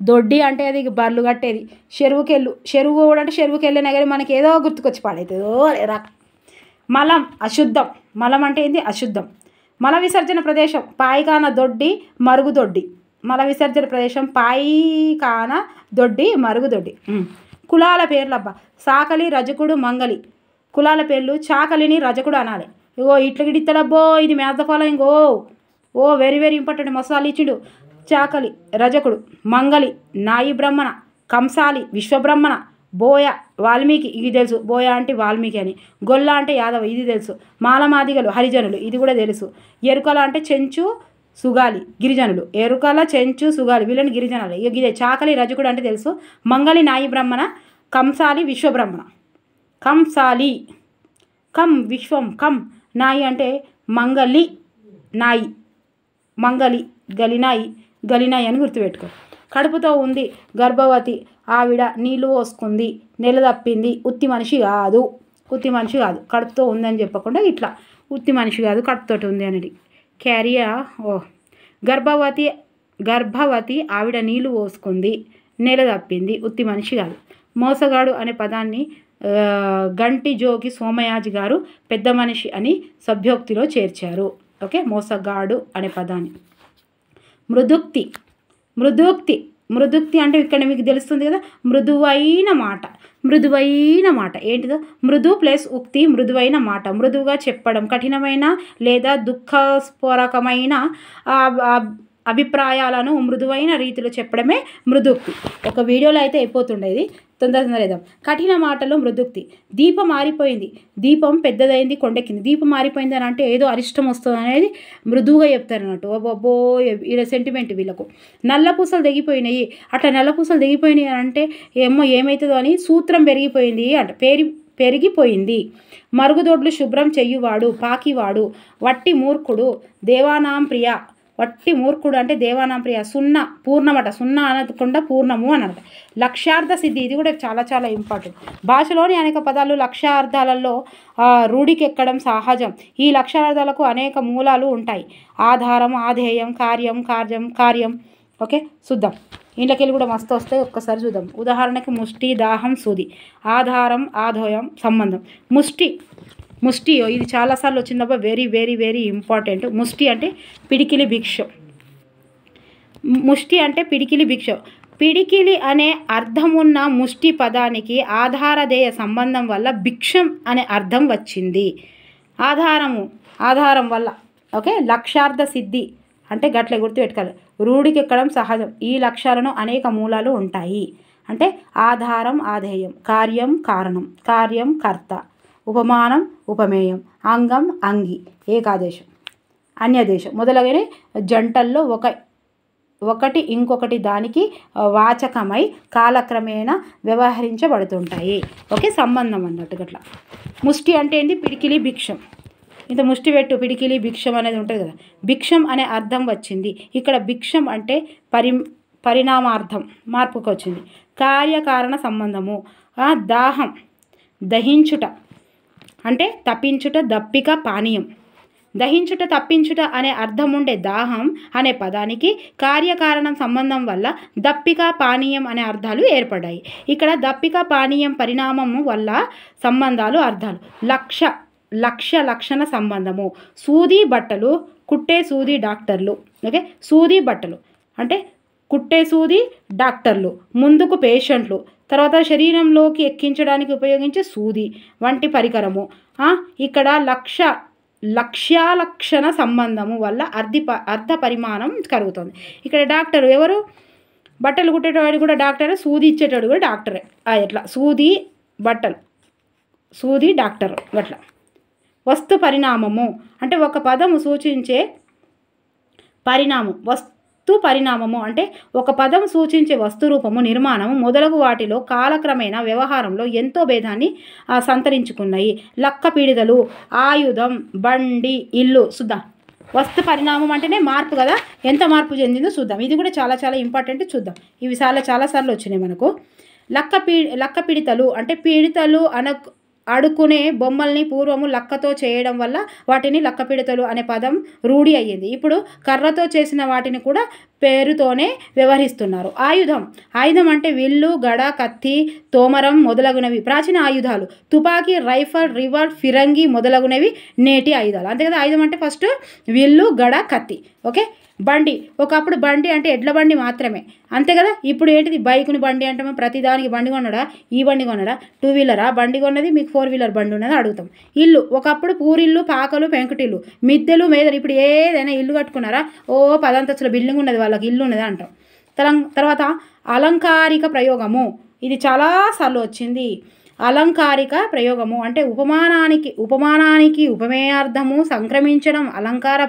దొడ్డి అంటే అది బర్రెలు కట్టేది. చెరువు కూడా అంటే చెరువుకి వెళ్ళినా కానీ మనకి ఏదో గుర్తుకొచ్చి పాడవుతుందో రా. మలం అశుద్ధం. మలం అంటే ఏంది? అశుద్ధం. మల విసర్జన ప్రదేశం పాయికాన దొడ్డి, మరుగుదొడ్డి. మల విసర్జన ప్రదేశం పాయికాన దొడ్డి, మరుగుదొడ్డి. కులాల పేర్లు అబ్బా. సాకలి, రజకుడు, మంగలి. కులాల పేర్లు. చాకలిని రజకుడు అనాలి. ఇట్లా గిడిత్తడబ్బో ఇది మేత ఫాలోయింగ్. Very very important. మసాలు ఇచ్చిండు. చాకలి రజకుడు, మంగలి నాయి బ్రహ్మణ, కంసాలి విశ్వబ్రహ్మణ, బోయ వాల్మీకి, ఇది తెలుసు. బోయ అంటే వాల్మీకి అని. గొల్ల అంటే యాదవ, ఇది తెలుసు. మాలమాదిగలు హరిజనులు, ఇది కూడా తెలుసు. ఎరుకల అంటే చెంచు సుగాలి, గిరిజనులు. ఎరుకల, చెంచు, సుగాలి వీళ్ళని గిరిజనులు. ఇదే చాకలి రజకుడు అంటే తెలుసు. మంగలి నాయి బ్రహ్మణ, కంసాలి విశ్వబ్రహ్మణ. కంసాలి విశ్వం, నాయి అంటే మంగలి నాయి, మంగలి గలినాయి అని గుర్తుపెట్టుకో. కడుపుతో ఉంది, గర్భవతి, ఆవిడ నీళ్ళు పోసుకుంది, నెల తప్పింది, ఉత్తి మనిషి కాదు. కడుపుతో ఉందని చెప్పకుండా ఇట్లా ఉత్తి మనిషి కాదు, కడుపుతోటి ఉంది అనేది. గర్భవతి గర్భవతి ఆవిడ నీళ్లు పోసుకుంది, నెల తప్పింది, ఉత్తి మనిషి కాదు. మోసగాడు అనే పదాన్ని గంటి జోగి సోమయాజి గారు పెద్ద మనిషి అని సభ్యోక్తిలో చేర్చారు. ఓకే, మోసగాడు అనే పదాన్ని. మృదుక్తి. మృదుక్తి మృదుక్తి అంటే ఇక్కడ మీకు తెలుస్తుంది కదా, మృదువైన మాట. మృదువైన మాట ఏంటిదో, మృదు ప్లస్ ఉక్తి, మృదువైన మాట. మృదువుగా చెప్పడం, కఠినమైన లేదా దుఃఖస్ఫోరకమైన అభిప్రాయాలను మృదువైన రీతిలో చెప్పడమే మృదుక్తి. ఒక వీడియోలో అయితే అయిపోతుండేది, తొందరగా. కఠిన మాటలు మృదుక్తి. దీపం మారిపోయింది, దీపం పెద్దదైంది, కొండెక్కింది. దీపం మారిపోయింది అని అంటే ఏదో అరిష్టం వస్తుంది అనేది మృదువుగా చెప్తారు అన్నట్టు. అబ్బో ఇలా సెంటిమెంట్ వీళ్ళకు. నల్లపూసలు తెగిపోయినాయి, అట్లా నల్లపూసలు తెగిపోయినాయి అని అంటే ఏమవుతుందో అని సూత్రం పెరిగిపోయింది అంట, పెరిగిపోయింది. మరుగుదొడ్లు శుభ్రం చెయ్యువాడు, పాకివాడు, వట్టి మూర్ఖుడు, దేవానాం ప్రియ. వట్టి మూర్ఖుడు అంటే దేవానాం ప్రియ. సున్నా పూర్ణమట, సున్నా అనకుండా పూర్ణము అనమాట. లక్ష్యార్థ సిద్ధి, ఇది కూడా చాలా చాలా ఇంపార్టెంట్. భాషలోని అనేక పదాలు లక్ష్యార్థాలలో రూఢికెక్కడం సహజం. ఈ లక్ష్యార్థాలకు అనేక మూలాలు ఉంటాయి. ఆధారం, ఆధేయం, కార్యం, కార్యం. ఓకే, చూద్దాం. ఇంట్లోకెళ్ళి కూడా మస్తు వస్తాయి, ఒక్కసారి చూద్దాం. ఉదాహరణకి ముష్టి, దాహం, సూది. ఆధారం, ఆధేయం, సంబంధం. ముష్టి ఇది చాలాసార్లు వచ్చిందబ్బా, వెరీ వెరీ వెరీ ఇంపార్టెంట్. ముష్టి అంటే పిడికిలి భిక్ష. ముష్టి అంటే పిడికిలి భిక్ష. పిడికిలి అనే అర్థం ఉన్న ముష్టి పదానికి ఆధారదేయ సంబంధం వల్ల భిక్షం అనే అర్థం వచ్చింది. ఆధారం వల్ల. ఓకే, లక్ష్యార్థ సిద్ధి అంటే గట్లే గుర్తుపెట్టుకోవాలి. రూఢికెక్కడం సహజం. ఈ లక్ష్యాలను అనేక మూలాలు ఉంటాయి. అంటే ఆధారం, ఆధేయం, కార్యం, కారణం, కార్యం, కర్త, ఉపమానం, ఉపమేయం, అంగం, అంగి, ఏకాదేశం, అన్యదేశం మొదలైన జంటల్లో ఒకటి ఇంకొకటి దానికి వాచకమై కాలక్రమేణా వ్యవహరించబడుతుంటాయి. ఓకే, సంబంధం అన్నట్టు గట్లా. ముష్టి అంటే ఏంటి, పిడికిలి భిక్షం. ఇంత ముష్టి పెట్టు పిడికిలి భిక్షం అనేది ఉంటుంది కదా, భిక్షం అనే అర్థం వచ్చింది. ఇక్కడ భిక్షం అంటే పరిణామార్థం మార్పుకు వచ్చింది. కార్యకారణ సంబంధము. దాహం, దహించుట అంటే తప్పించుట, దప్పిక, పానీయం. దహించుట, తప్పించుట అనే అర్థం ఉండే దాహం అనే పదానికి కార్యకారణం సంబంధం వల్ల దప్పిక, పానీయం అనే అర్థాలు ఏర్పడ్డాయి. ఇక్కడ దప్పిక, పానీయం పరిణామం వల్ల సంబంధాలు, అర్థాలు. లక్షణ సంబంధము. సూది బట్టలు, కుట్టే సూది డాక్టర్లు. ఓకే, సూది బట్టలు అంటే కుట్టే సూది డాక్టర్లు, ముందుకు పేషెంట్లు, తర్వాత శరీరంలోకి ఎక్కించడానికి ఉపయోగించే సూది వంటి పరికరము. ఇక్కడ లక్ష్యాలక్షణ సంబంధము వల్ల అర్థ పరిమాణం కలుగుతుంది. ఇక్కడ డాక్టర్ ఎవరు, బట్టలు కుట్టేటవాడు కూడా డాక్టరే, సూది ఇచ్చేటవాడు కూడా డాక్టరే. ఎట్లా సూది బట్టలు, సూది డాక్టర్ అట్లా. వస్తు పరిణామము అంటే ఒక పదము సూచించే పరిణామం. వస్తు పరిణామము అంటే ఒక పదం సూచించే వస్తురూపము, నిర్మాణము మొదలగు వాటిలో కాలక్రమేణా వ్యవహారంలో ఎంతో భేదాన్ని సంతరించుకున్నాయి. లక్క పీడితలు, ఆయుధం, బండి, ఇల్లు. చూద్దాం, వస్తు పరిణామం అంటేనే మార్పు కదా, ఎంత మార్పు చెందిందో చూద్దాం. ఇది కూడా చాలా చాలా ఇంపార్టెంట్, చూద్దాం. ఇవి చాలాసార్లు వచ్చినాయి మనకు. లక్క పీడితలు అంటే పీడితలు అడుకునే బొమ్మల్ని పూర్వము లక్కతో చేయడం వల్ల వాటిని లక్కపిడతలు అనే పదం రూఢి అయ్యింది. ఇప్పుడు కర్రతో చేసిన వాటిని కూడా పేరుతోనే వ్యవహరిస్తున్నారు. ఆయుధం అంటే విల్లు, గడ, కత్తి, తోమరం మొదలగునవి ప్రాచీన ఆయుధాలు. తుపాకీ, రైఫల్, రివర్, ఫిరంగి మొదలగునవి నేటి ఆయుధాలు. అంతే కదా, ఆయుధం అంటే ఫస్ట్ విల్లు, గడ, కత్తి. ఓకే, బండి ఒకప్పుడు బండి అంటే ఎడ్ల బండి మాత్రమే, అంతే కదా. ఇప్పుడు ఏంటిది, బైకుని బండి అంటే ప్రతిదానికి బండి కొన్నాడా, ఈ బండి కొన్నాడా, 2 వీలరా బండి కొన్నది, మీకు 4 వీలర్ బండి ఉన్నది అడుగుతాం. ఇల్లు ఒకప్పుడు పూరిల్లు, పాకలు, పెంకుటిల్లు, మిద్దెలు, మేదలు. ఇప్పుడు ఏదైనా ఇల్లు కట్టుకున్నారా, 10 అంతస్తుల బిల్డింగ్ ఉన్నది, వాళ్ళకి ఇల్లు ఉన్నది అంటాం. తర్వాత అలంకారిక ప్రయోగము, ఇది చాలాసార్లు వచ్చింది. అలంకారిక ప్రయోగము అంటే ఉపమానానికి ఉపమేయార్థము సంక్రమించడం, అలంకార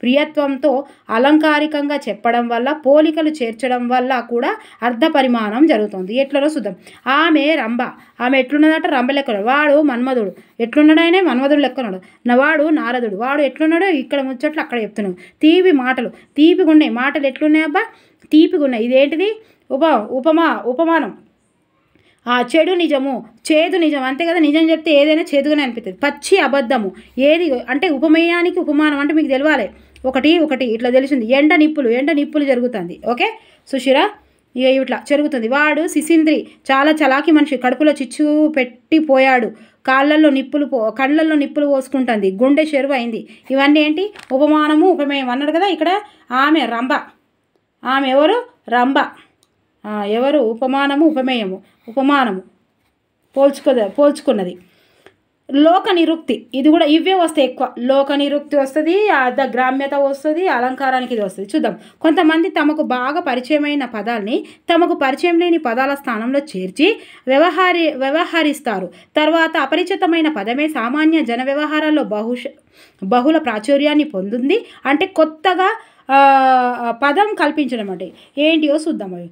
ప్రియత్వంతో అలంకారికంగా చెప్పడం వల్ల, పోలికలు చేర్చడం వల్ల కూడా అర్థ పరిమాణం జరుగుతుంది. ఎట్లనో చూద్దాం. ఆమె రంభ, ఆమె ఎట్లున్నదట, రంభ లెక్కడు. వాడు మన్మధుడు, ఎట్లున్నాడు, ఆయన మన్మధుడు లెక్కనాడు. వాడు నారదుడు, వాడు ఎట్లున్నాడో ఇక్కడ ముచ్చట్లు అక్కడ చెప్తున్నాడు. తీపి మాటలు, తీపిగా ఉన్నాయి మాటలు. ఎట్లున్నాయి అబ్బా, తీపిగా ఉన్నాయి. ఇదేంటిది, ఉపమానం. చెడు నిజము, చేదు నిజం, అంతే కదా. నిజం చెప్తే ఏదైనా చేదుగానే అనిపిస్తుంది. పచ్చి అబద్ధము, ఏది అంటే ఉపమేయానికి ఉపమానం అంటే మీకు తెలవాలి. ఒకటి ఒకటి ఇట్లా తెలిసింది. ఎండ నిప్పులు జరుగుతుంది. ఓకే సుషిరా, ఇక ఇట్లా జరుగుతుంది. వాడు శిశింద్రి చాలా చలాకి మనిషి, కడుపులో చిచ్చు పెట్టిపోయాడు, కళ్ళల్లో నిప్పులు పోసుకుంటుంది, గుండె చెరువు అయింది. ఇవన్నీ ఏంటి? ఉపమానము ఉపమేయం అన్నాడు కదా ఇక్కడ. ఆమె రంభ, ఆమె ఎవరు? రంభ. ఎవరు? ఉపమానము ఉపమేయము. ఉపమానము పోల్చుకున్నది. లోక నిరుక్తి, ఇది కూడా ఇవే వస్తాయి ఎక్కువ. లోక నిరుక్తి వస్తుంది, అర్ధ గ్రామ్యత వస్తుంది, అలంకారానికి ఇది వస్తుంది. చూద్దాం. కొంతమంది తమకు బాగా పరిచయమైన పదాలని తమకు పరిచయం లేని పదాల స్థానంలో చేర్చి వ్యవహరిస్తారు. తర్వాత అపరిచితమైన పదమే సామాన్య జన వ్యవహారాల్లో బహుళ ప్రాచుర్యాన్ని పొందింది. అంటే కొత్తగా పదం కల్పించడం అంటే ఏంటియో చూద్దాం. అవి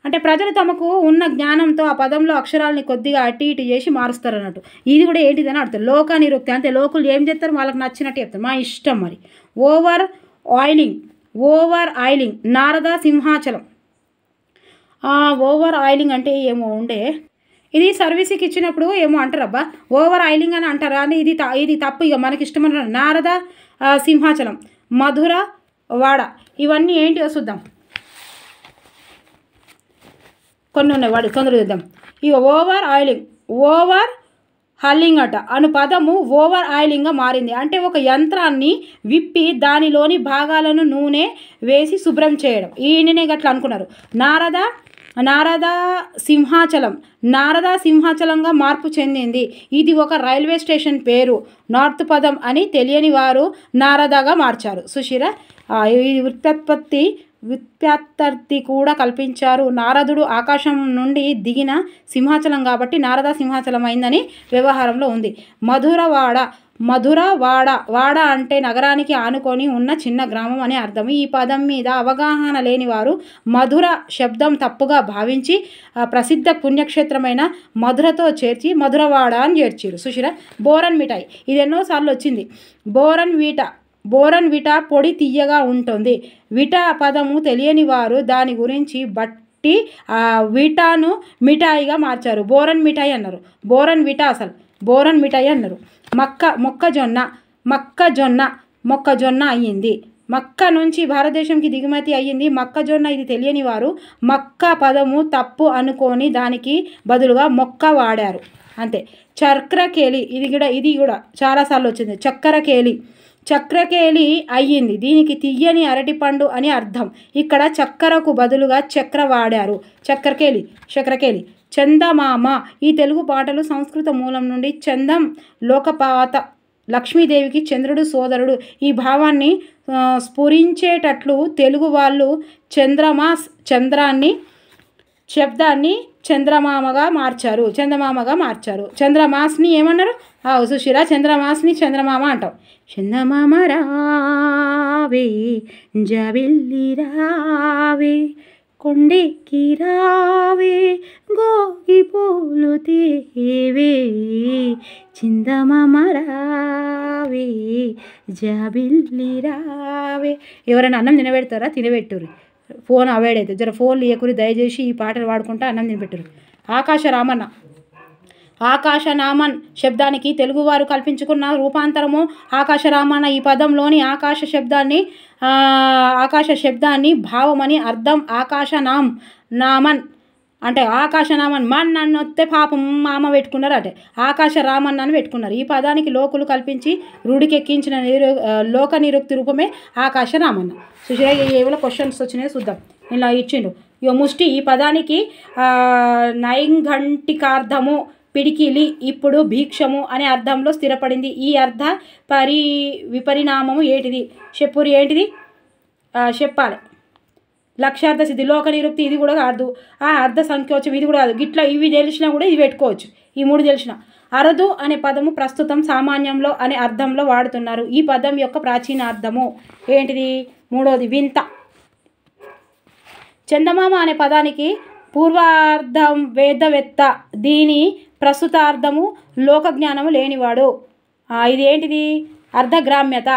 అంటే ప్రజలు తమకు ఉన్న జ్ఞానంతో ఆ పదంలో అక్షరాలని కొద్దిగా అటు ఇటు చేసి మారుస్తారు అన్నట్టు. ఇది కూడా ఏంటిదని అడుగుతారు. లోక నిరుక్తి అంటే లోకులు ఏం చేస్తారు? వాళ్ళకి నచ్చినట్టు చెప్తారు. మా ఇష్టం. మరి over oiling Narada Simhachalam. Over oiling అంటే ఏమో ఉండే, ఇది సర్వీస్కి ఇచ్చినప్పుడు ఏమో అంటారు అబ్బా, ఓవర్ ఆయిలింగ్ అని అంటారు. అని ఇది తప్పు. ఇక మనకి ఇష్టమన్న నారద సింహాచలం, మధుర వాడ, ఇవన్నీ ఏంటి చూద్దాం. కొన్ని ఉన్నాయి, వాడి తొందరగా చూద్దాం. ఇక ఓవర్ హాలింగ్ అట అను పదము ఓవర్ ఆయిలింగ్గా మారింది. అంటే ఒక యంత్రాన్ని విప్పి దానిలోని భాగాలను నూనె వేసి శుభ్రం చేయడం. ఈయననే గట్లా అనుకున్నారు. నారద సింహాచలంగా మార్పు చెందింది. ఇది ఒక రైల్వే స్టేషన్ పేరు. నార్త్ పదం అని తెలియని వారు నారదగా మార్చారు. సుశీర ఈ వ్యుత్పత్తి కూడా కల్పించారు. నారదుడు ఆకాశం నుండి దిగిన సింహాచలం కాబట్టి నారద సింహాచలం అయిందని వ్యవహారంలో ఉంది. వాడ అంటే నగరానికి ఆనుకొని ఉన్న చిన్న గ్రామం అని అర్థం. ఈ పదం మీద అవగాహన లేని వారు మధుర శబ్దం తప్పుగా భావించి ప్రసిద్ధ పుణ్యక్షేత్రమైన మధురతో చేర్చి మధురవాడ అని చేర్చారు. సుశీర బోరన్ మిఠాయి, ఇది ఎన్నోసార్లు వచ్చింది. బోరన్ విటా పొడి తీయగా ఉంటుంది. విటా పదము తెలియని వారు దాని గురించి బట్టి విటాను మిఠాయిగా మార్చారు. బోరన్ మిఠాయి అన్నారు. బోరన్ విటా అసలు బోరన్ మిఠాయి అన్నారు. మొక్కజొన్న అయ్యింది. మక్క నుంచి భారతదేశంకి దిగుమతి అయ్యింది మొక్కజొన్న. ఇది తెలియని వారు మక్క పదము తప్పు అనుకొని దానికి బదులుగా మొక్క వాడారు. అంతే. చక్రకేళి, ఇది కూడా చాలాసార్లు వచ్చింది. చక్రకేళి అయ్యింది. దీనికి తియ్యని అరటిపండు అని అర్థం. ఇక్కడ చక్కెరకు బదులుగా చక్ర వాడారు. చక్రకేళి. చందమామ, ఈ తెలుగు పాటలు సంస్కృత మూలం నుండి చందం లోకపాత, లక్ష్మీదేవికి చంద్రుడు సోదరుడు. ఈ భావాన్ని స్ఫురించేటట్లు తెలుగు వాళ్ళు శబ్దాన్ని చంద్రమామగా మార్చారు. చంద్రమాస్ని ఏమన్నారు? సుశీరా చంద్రమాస్ని చంద్రమామ అంటాం. చందమామ రావే జబిల్లి రావే కొండెక్కి రావే గోగి పూలు తేవే చందమామ రావే జబిల్లి రావే. ఎవరైనా అన్నం తినబెడతారా? తినబెట్టురు. ఫోన్ అవాయిడ్ అవుతుంది. జర ఫోన్లు ఇయ్యకురి దయచేసి. ఈ పాటలు వాడుకుంటా అన్నం తినబెట్టురు. ఆకాశనామన్ శబ్దానికి తెలుగువారు కల్పించుకున్న రూపాంతరము ఆకాశరామన్న. ఈ పదంలోని ఆకాశ శబ్దాన్ని భావమని అర్థం. నామన్ అంటే ఆకాశనామన్ మన్ నన్ను వస్తే పాపం మామ పెట్టుకున్నారు. అంటే ఆకాశరామన్ అని పెట్టుకున్నారు. ఈ పదానికి లోకులు కల్పించి రూఢికెక్కించిన లోక నిరుక్తి రూపమే ఆకాశరామన్న. సుశీల ఏవో క్వశ్చన్స్ వచ్చినాయో చూద్దాం. ఇలా ఇచ్చిండు. ముష్టి, ఈ పదానికి నైఘంటికార్థము పిడికిలి, ఇప్పుడు భిక్షము అనే అర్థంలో స్థిరపడింది. ఈ అర్థ విపరిణామము ఏంటిది? చెప్పురి. ఏంటిది చెప్పాలి. లక్ష్యార్థ సిద్ధి. లోక నిరుక్తి ఇది కూడా కాదు. అర్ధ సంకోచం ఇది కూడా కాదు. గిట్లా ఇవి తెలిసినా కూడా ఇది పెట్టుకోవచ్చు. ఈ మూడు తెలిసిన. అరుదు అనే పదము ప్రస్తుతం సామాన్యంలో అనే అర్థంలో వాడుతున్నారు. ఈ పదం యొక్క ప్రాచీన అర్థము ఏంటిది? మూడోది వింత. చందమామ అనే పదానికి పూర్వార్థం వేదవేత్త, దీని ప్రస్తుతార్థము లోకజ్ఞానము లేనివాడు. ఇది ఏంటిది? అర్ధగ్రామ్యత.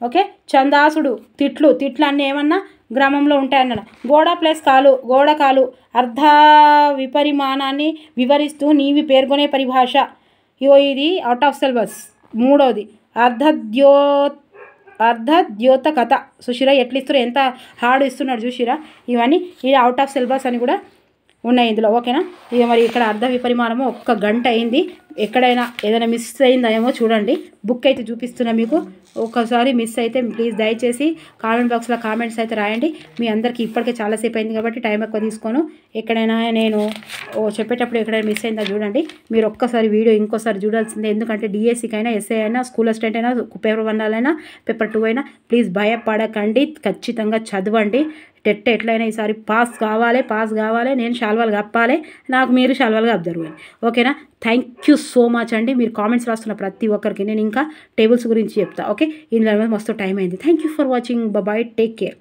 ఓకే. చందాసుడు, తిట్లు అన్నీ ఏమన్నా గ్రామంలో ఉంటాయన్నాడు. గోడ కాలు అర్ధ విపరిమాణాన్ని వివరిస్తూ నీవి పేర్కొనే పరిభాష. ఇది అవుట్ ఆఫ్ సిలబస్. మూడోది అర్ధద్యోతకత చూసిరా ఎట్లా ఇస్తారు, ఎంత హార్డ్ ఇస్తున్నాడు చూసిరా. ఇవన్నీ ఇది అవుట్ ఆఫ్ సిలబస్ అని కూడా ఉన్నాయి ఇందులో. ఓకేనా. ఇక మరి ఇక్కడ అర్ధ విపరిమాణము 1 గంట అయింది. ఎక్కడైనా ఏదైనా మిస్ అయిందేమో చూడండి. బుక్ అయితే చూపిస్తున్నా మీకు. ఒక్కసారి మిస్ అయితే ప్లీజ్ దయచేసి కామెంట్ బాక్స్లో కామెంట్స్ అయితే రాయండి. మీ అందరికీ ఇప్పటికే చాలాసేపు అయింది కాబట్టి టైం ఎక్కువ తీసుకోను. ఎక్కడైనా నేను చెప్పేటప్పుడు ఎక్కడైనా మిస్ అయిందా చూడండి. మీరు ఒక్కసారి వీడియో ఇంకోసారి చూడాల్సిందే. ఎందుకంటే డిఎస్సికైనా ఎస్ఐ అయినా స్కూల్ అసిస్టెంట్ అయినా పేపర్ 1 అయినా పేపర్ 2 అయినా ప్లీజ్ భయపడకండి. ఖచ్చితంగా చదవండి. టెట్ ఎట్లయినా ఈసారి పాస్ కావాలి. నేను శాల్వాలు కప్పాలి, నాకు మీరు శాల్వాలు కప్పారు. ఓకేనా. థ్యాంక్ యూ సో మచ్ అండి. మీరు కామెంట్స్ రాస్తున్న ప్రతి ఒక్కరికి నేను ఇంకా టేబుల్స్ గురించి చెప్తా. ఓకే. ఇందులో మస్తు టైం అయింది. Thank you for watching. Bye. Take care.